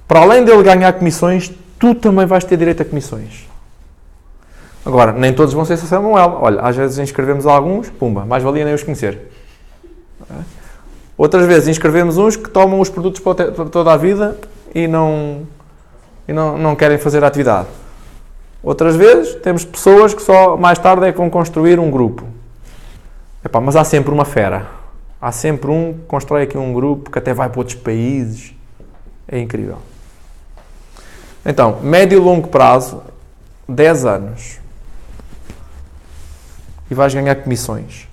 para além dele ganhar comissões, tu também vais ter direito a comissões. Agora, nem todos vão ser Samuel. Olha, às vezes inscrevemos alguns, pumba, mais valia nem os conhecer. Outras vezes inscrevemos uns que tomam os produtos para toda a vida e não querem fazer a atividade. Outras vezes temos pessoas que só mais tarde é que vão construir um grupo. Epá, mas há sempre uma fera. Há sempre um que constrói aqui um grupo que até vai para outros países. É incrível. Então, médio e longo prazo, 10 anos. E vais ganhar comissões.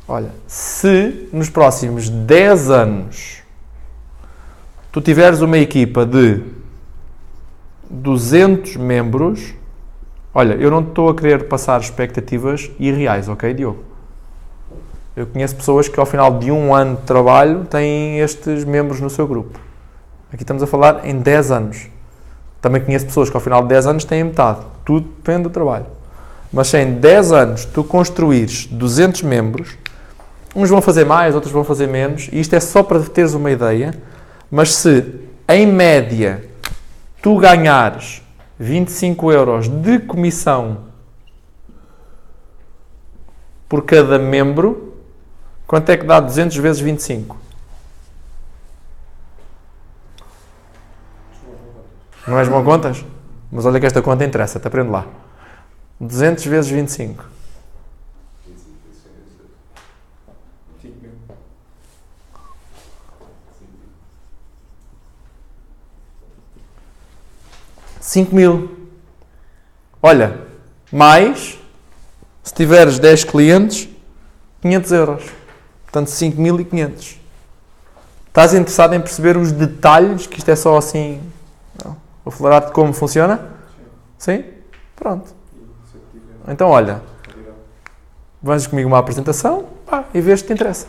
Olha, se nos próximos 10 anos tu tiveres uma equipa de 200 membros, olha, eu não estou a querer passar expectativas irreais, ok, Diogo? Eu conheço pessoas que ao final de um ano de trabalho têm estes membros no seu grupo. Aqui estamos a falar em 10 anos. Também conheço pessoas que ao final de 10 anos têm metade. Tudo depende do trabalho. Mas se em 10 anos tu construires 200 membros, uns vão fazer mais, outros vão fazer menos, e isto é só para teres uma ideia, mas se em média tu ganhares 25 euros de comissão por cada membro, quanto é que dá 200 vezes 25? Não és bom contas? Mas olha que esta conta interessa, te aprende lá. 200 vezes 25. 5.000. Olha, mais, se tiveres 10 clientes, 500 euros. Portanto, 5.500. Estás interessado em perceber os detalhes, que isto é só assim, não, vou falar de como funciona? Sim? Pronto. Então, olha, vens comigo uma apresentação, e vês que te interessa.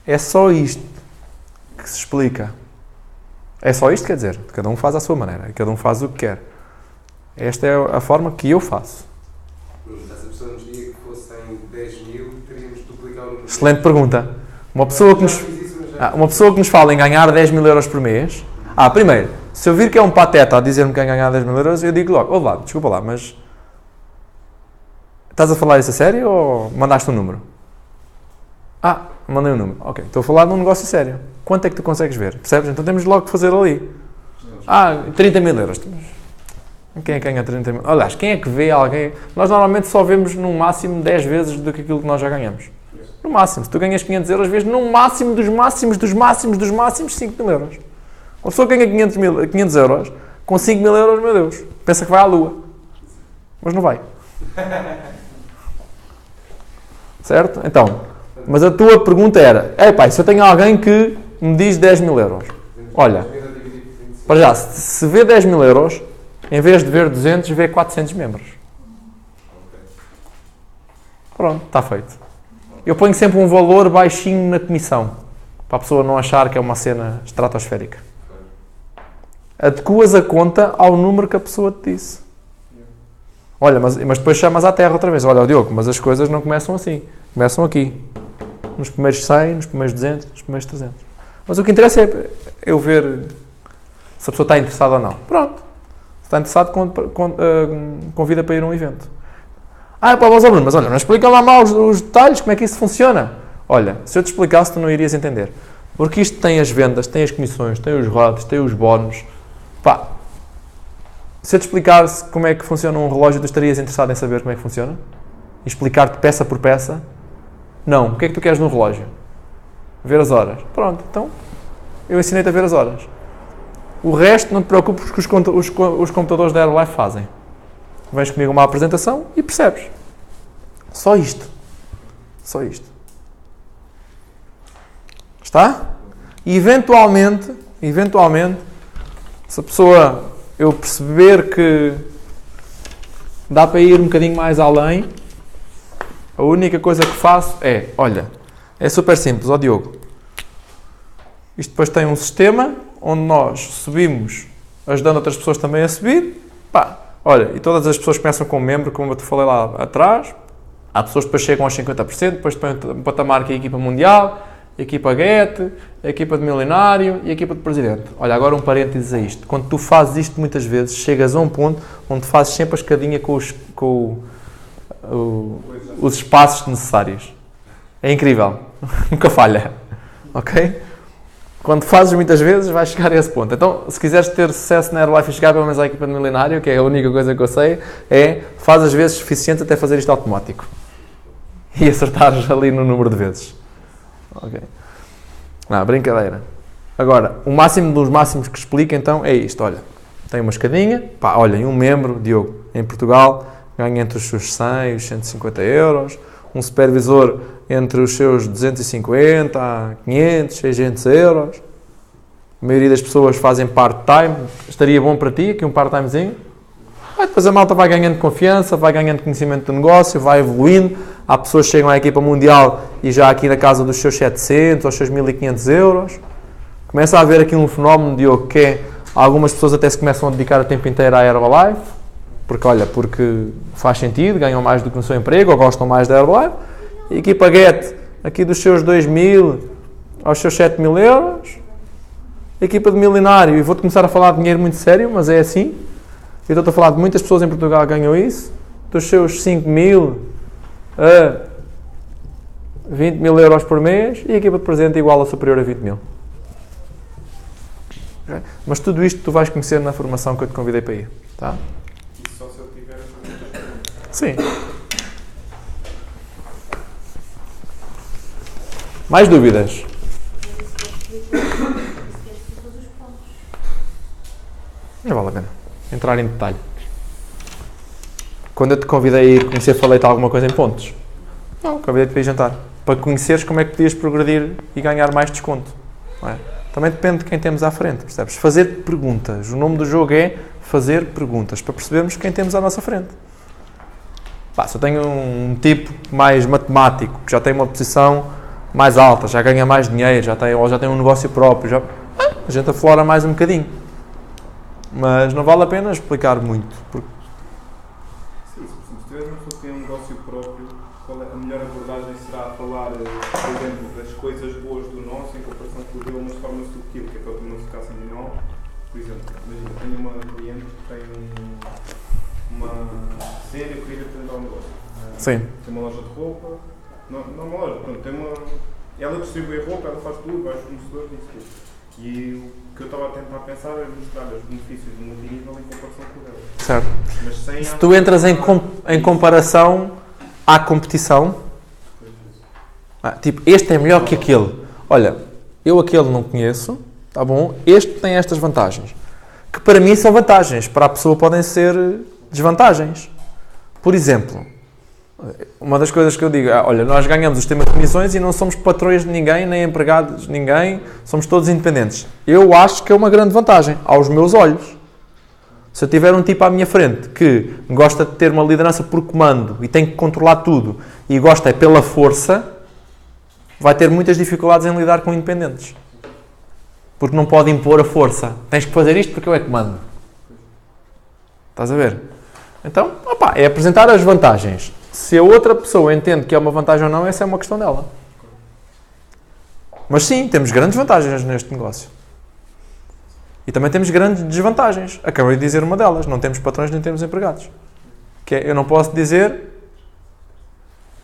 É só isto que se explica. É só isto, quer dizer, cada um faz à sua maneira, cada um faz o que quer. Esta é a forma que eu faço. Se essa pessoa nos diga que fossem 10.000, teríamos de duplicar o número. Excelente pergunta. Uma pessoa que nos fala em ganhar 10.000 euros por mês. Primeiro, se eu vir que é um pateta a dizer-me que quer ganhar 10.000 euros, eu digo logo, olá, desculpa lá, mas estás a falar isso a sério ou mandaste um número? Mandei um número. Ok, estou a falar de um negócio sério. Quanto é que tu consegues ver? Percebes? Então temos logo que fazer ali. 30.000 euros. Quem é que ganha 30.000? Aliás, quem é que vê alguém? Nós normalmente só vemos no máximo 10 vezes do que aquilo que nós já ganhamos. No máximo. Se tu ganhas 500 euros, vês no máximo dos máximos 5.000 euros. Uma pessoa que ganha 500 euros, com 5.000 euros, meu Deus, pensa que vai à lua. Mas não vai. Certo? Então, mas a tua pergunta era, se eu tenho alguém que me diz 10.000 euros, olha, para já, se vê 10.000 euros, em vez de ver 200, vê 400 membros. Pronto, está feito. Eu ponho sempre um valor baixinho na comissão, para a pessoa não achar que é uma cena estratosférica. Adequas a conta ao número que a pessoa te disse. Olha, mas depois chamas à terra outra vez. Olha, Diogo, mas as coisas não começam assim. Começam aqui. Nos primeiros 100, nos primeiros 200, nos primeiros 300. Mas o que interessa é eu ver se a pessoa está interessada ou não. Pronto. Se está interessado, convida para ir a um evento. Mas olha, não explica lá mal os detalhes, como é que isso funciona. Olha, se eu te explicasse, tu não irias entender. Porque isto tem as vendas, tem as comissões, tem os royalties, tem os bónus. Se eu te explicasse como é que funciona um relógio, tu estarias interessado em saber como é que funciona? E explicar-te peça por peça? Não. O que é que tu queres no relógio? Ver as horas. Pronto, então eu ensinei-te a ver as horas. O resto não te preocupes que os computadores da Herbalife fazem. Vens comigo a uma apresentação e percebes. Só isto. Só isto. Está? E eventualmente, se a pessoa, eu perceber que dá para ir um bocadinho mais além, a única coisa que faço é, olha, é super simples, Diogo. Isto depois tem um sistema onde nós subimos ajudando outras pessoas também a subir. Pá, olha, e todas as pessoas começam como membro, como eu te falei lá atrás. Há pessoas que depois chegam aos 50%, depois põem um patamar que é a equipa mundial, a equipa GET, a equipa de milionário e a equipa de presidente. Olha, agora um parênteses a isto. Quando tu fazes isto muitas vezes, chegas a um ponto onde fazes sempre a escadinha com os espaços necessários. É incrível. Nunca falha. Ok? Quando fazes muitas vezes, vais chegar a esse ponto. Então, se quiseres ter sucesso na Herbalife e chegar pelo menos à equipa de milionário, que é a única coisa que eu sei, faz as vezes suficientes até fazer isto automático. E acertares ali no número de vezes. Ok. Não, brincadeira. Agora, o máximo dos máximos que explica então é isto. Olha, tem uma escadinha. Pá, olhem, um membro, Diogo, em Portugal, ganha entre os seus 100 e os 150 euros. Um supervisor entre os seus 250 a 500, 600 euros. A maioria das pessoas fazem part-time. Estaria bom para ti, aqui um part-timezinho. Depois a malta vai ganhando confiança, vai ganhando conhecimento do negócio, vai evoluindo. Há pessoas que chegam à equipa mundial e já aqui na casa dos seus 700 ou seus 1500 euros. Começa a haver aqui um fenómeno, Diogo, que é algumas pessoas até se começam a dedicar o tempo inteiro à Herbalife, porque faz sentido, ganham mais do que no seu emprego ou gostam mais da Herbalife. A equipa GET, aqui dos seus 2.000 aos seus 7.000 euros. A equipa de milionário, e vou-te começar a falar de dinheiro muito sério, mas é assim. Eu estou a falar de muitas pessoas em Portugal que ganham isso, dos seus 5.000 a 20.000 euros por mês, e a equipa de presidente igual ou superior a 20.000. Okay? Mas tudo isto tu vais conhecer na formação que eu te convidei para ir. Tá? Isso só se eu tiver a fazer. Sim. Mais dúvidas? Não vale a pena entrar em detalhe. Quando eu te convidei a ir conhecer, falei-te alguma coisa em pontos? Não, convidei-te para ir jantar. Para conheceres como é que podias progredir e ganhar mais desconto. Não é? Também depende de quem temos à frente, percebes? Fazer perguntas. O nome do jogo é fazer perguntas, para percebermos quem temos à nossa frente. Se eu tenho um tipo mais matemático, que já tem uma posição mais alta, já ganha mais dinheiro, ou já tem um negócio próprio, a gente aflora mais um bocadinho. Mas não vale a pena explicar muito. Porque... Sim, se tiveres uma pessoa que tem um negócio próprio, qual é a melhor abordagem será falar, por exemplo, das coisas boas do nosso em comparação com o dele, mas de forma subtil, que é para ele não ficar sem nó. Por exemplo, imagina, tenho uma cliente que tem uma cena, eu queria apresentar um negócio. Sim. Tem uma loja de roupa, não uma loja, pronto, tem uma... Ela distribui a roupa, ela faz tudo, vai aos fornecedores e isso tudo. E o que eu estava a tentar pensar era mostrar os benefícios do multinível em comparação com o dela. Certo. Mas sem se tu entras em comparação à competição, tipo, este é melhor que aquele. Olha, eu aquele não conheço, tá bom? Este tem estas vantagens. Que para mim são vantagens, para a pessoa podem ser desvantagens. Por exemplo, uma das coisas que eu digo, olha, nós ganhamos o sistema de comissões e não somos patrões de ninguém, nem empregados de ninguém, somos todos independentes. Eu acho que é uma grande vantagem, aos meus olhos. Se eu tiver um tipo à minha frente que gosta de ter uma liderança por comando e tem que controlar tudo e gosta pela força, vai ter muitas dificuldades em lidar com independentes. Porque não pode impor a força. Tens que fazer isto porque eu é que mando. Estás a ver? Então, é apresentar as vantagens. Se a outra pessoa entende que é uma vantagem ou não, essa é uma questão dela. Mas sim, temos grandes vantagens neste negócio. E também temos grandes desvantagens. Acabei de dizer uma delas. Não temos patrões nem temos empregados. Que é, eu não posso dizer,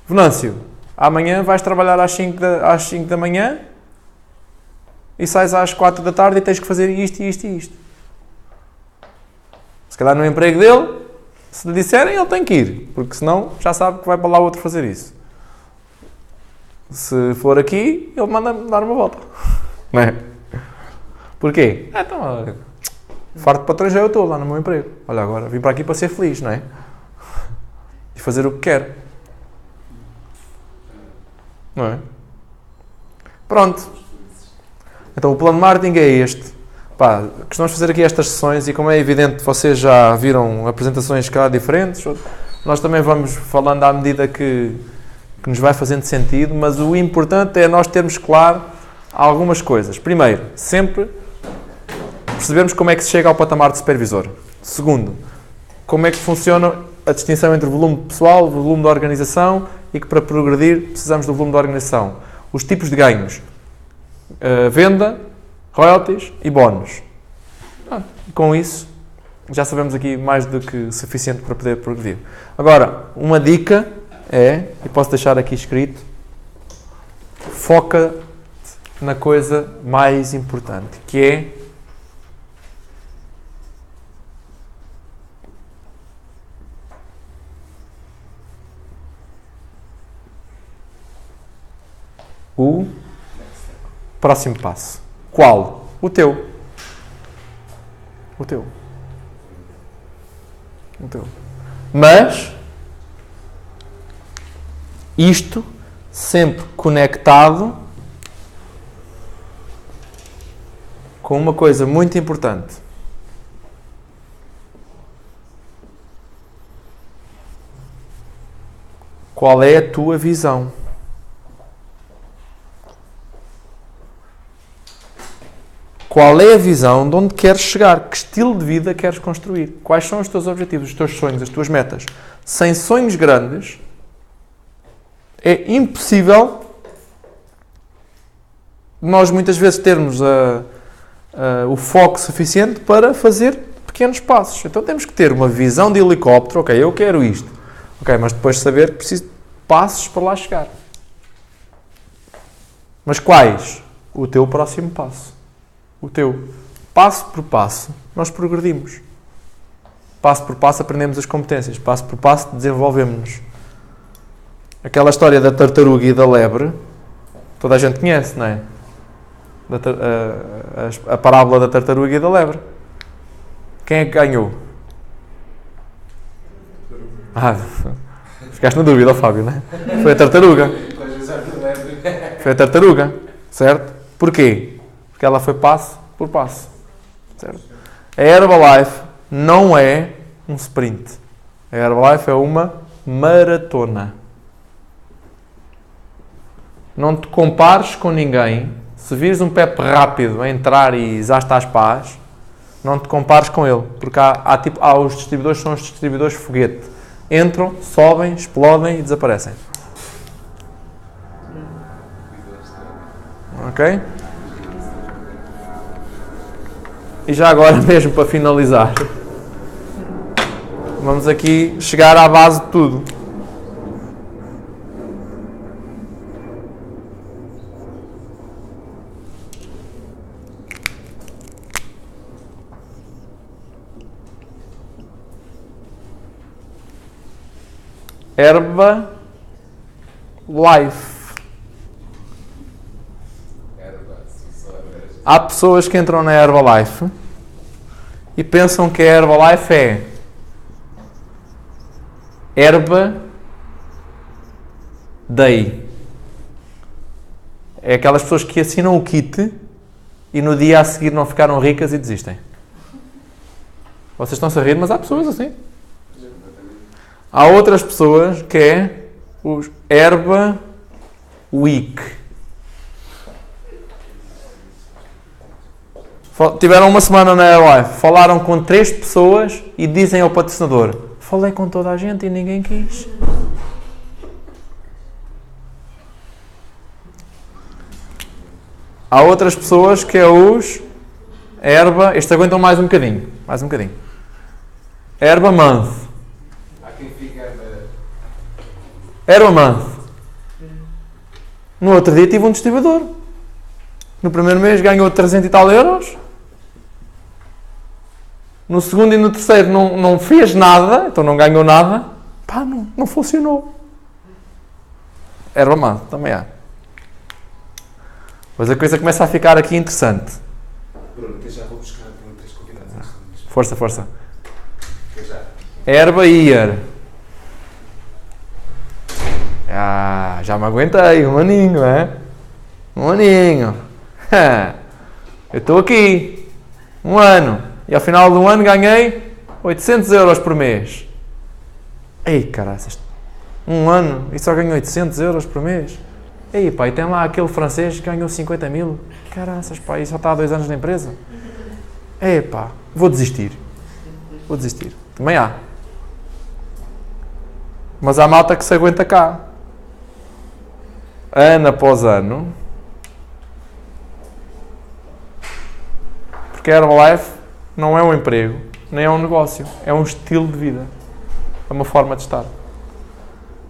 Venâncio, amanhã vais trabalhar às 5 da manhã e sais às 4 da tarde e tens que fazer isto e isto e isto. Se calhar no emprego dele, se lhe disserem, ele tem que ir, porque senão já sabe que vai para lá outro fazer isso. Se for aqui, ele manda-me dar uma volta. Não é? Porquê? Então, olha, farto de patrão já eu estou lá no meu emprego. Olha, agora vim para aqui para ser feliz, não é? E fazer o que quero. Não é? Pronto. Então o plano de marketing é este. Costumamos fazer aqui estas sessões e, como é evidente, vocês já viram apresentações cá diferentes. Nós também vamos falando à medida que nos vai fazendo sentido, mas o importante é nós termos claro algumas coisas. Primeiro, sempre percebermos como é que se chega ao patamar de supervisor. Segundo, como é que funciona a distinção entre volume pessoal, volume da organização e que para progredir precisamos do volume da organização. Os tipos de ganhos. Venda, royalties e bónus. Com isso, já sabemos aqui mais do que suficiente para poder progredir. Agora, uma dica é, e posso deixar aqui escrito, foca na coisa mais importante, que é o próximo passo. Qual? O teu. O teu. O teu. Mas isto sempre conectado com uma coisa muito importante. Qual é a tua visão? Qual é a visão de onde queres chegar? Que estilo de vida queres construir? Quais são os teus objetivos, os teus sonhos, as tuas metas? Sem sonhos grandes, é impossível nós muitas vezes termos o foco suficiente para fazer pequenos passos. Então temos que ter uma visão de helicóptero. Ok, eu quero isto. Ok, mas depois saber que preciso de passos para lá chegar. Mas quais? O teu próximo passo. O teu. Passo por passo, nós progredimos. Passo por passo aprendemos as competências. Passo por passo desenvolvemos-nos. Aquela história da tartaruga e da lebre, toda a gente conhece, não é? A parábola da tartaruga e da lebre. Quem é que ganhou? Ficaste na dúvida, Fábio, não é? Foi a tartaruga. Foi a tartaruga, certo? Porquê? Porque ela foi passo por passo, certo? A Herbalife não é um sprint. A Herbalife é uma maratona. Não te compares com ninguém. Se vires um Pepe rápido a entrar e já estás paz, não te compares com ele. Porque há os distribuidores, são os distribuidores foguete. Entram, sobem, explodem e desaparecem. Ok? E já agora mesmo para finalizar, vamos aqui chegar à base de tudo. Herbalife. Há pessoas que entram na Herbalife e pensam que a Herbalife é Herba Day. É aquelas pessoas que assinam o kit e no dia a seguir não ficaram ricas e desistem. Vocês estão-se a rir, mas há pessoas assim. Há outras pessoas que é os Herba Week. Tiveram uma semana na Herbalife, falaram com 3 pessoas e dizem ao patrocinador: falei com toda a gente e ninguém quis. Há outras pessoas que é os Herba, estes aguentam mais um bocadinho. Herba Month. Há quem fica Herba Month. No outro dia tive um distribuidor. No primeiro mês ganhou 300 e tal euros. No segundo e no terceiro não fez nada, então não ganhou nada. Pá, não funcionou. Herba Month, também há. Pois a coisa começa a ficar aqui interessante. Bruno, que já vou buscar 3 convidados. Força. Que já. Herba Year. Já me aguentei, um aninho, é? Um aninho. Eu estou aqui. Um ano. E ao final do ano ganhei 800 euros por mês. Ei, caraças. Um ano e só ganhou 800 euros por mês. Ei, pá, e tem lá aquele francês que ganhou 50 mil. Caraças, pá, e só está há 2 anos na empresa. epá, vou desistir. Vou desistir. Também há. Mas há malta que se aguenta cá. Ano após ano. Porque a Herbalife não é um emprego, nem é um negócio. É um estilo de vida. É uma forma de estar.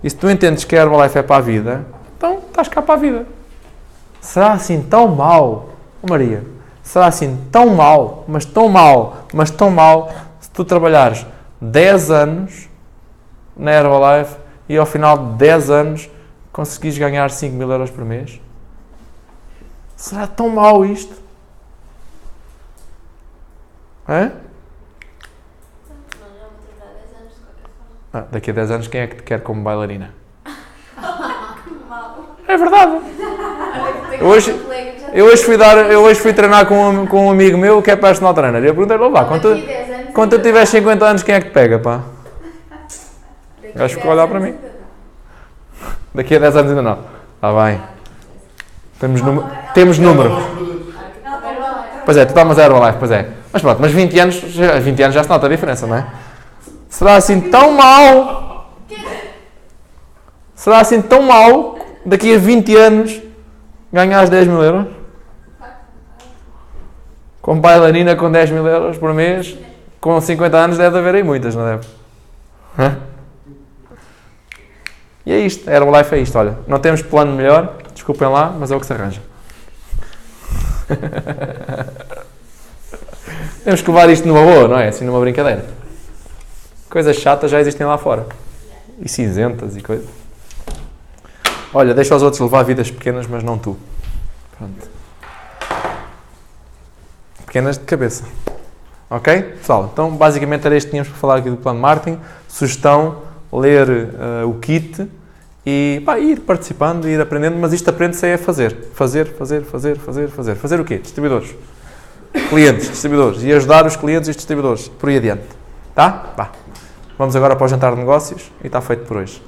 E se tu entendes que a Herbalife é para a vida, então estás cá para a vida. Será assim tão mau, Maria? Será assim tão mau, mas tão mau, se tu trabalhares 10 anos na Herbalife e ao final de 10 anos conseguires ganhar 5.000 euros por mês? Será tão mau isto? É? Daqui a 10 anos quem é que te quer como bailarina? É verdade. Eu hoje fui treinar com um amigo meu que é personal trainer. E eu perguntei-lhe, lá, quando tu tiveres 50 anos, quem é que te pega, pá? O gajo ficou a olhar para mim. Daqui a 10 anos ainda não. Está bem. Temos número. Pois é, tu tomas a Herbalife, pois é. Mas pronto, mas 20 anos já se nota a diferença, não é? Será assim tão mau? Será assim tão mau daqui a 20 anos ganhares 10.000 euros? Com bailarina com 10.000 euros por mês, com 50 anos deve haver aí muitas, não deve? Hã? E é isto, a Herbalife é isto, olha. Não temos plano melhor, desculpem lá, mas é o que se arranja. Temos que levar isto numa boa, não é? Assim, numa brincadeira. Coisas chatas já existem lá fora. E cinzentas e coisas. Olha, deixa os outros levar vidas pequenas, mas não tu. Pronto. Pequenas de cabeça. Ok? Pessoal, então basicamente era isto que tínhamos para falar aqui do plano de marketing. Sugestão, ler o kit e ir participando, ir aprendendo, mas isto aprende-se é a fazer. Fazer. Fazer o quê? Distribuidores. Clientes, distribuidores. E ajudar os clientes e os distribuidores. Por aí adiante. Tá? Vá. Vamos agora para o jantar de negócios e está feito por hoje.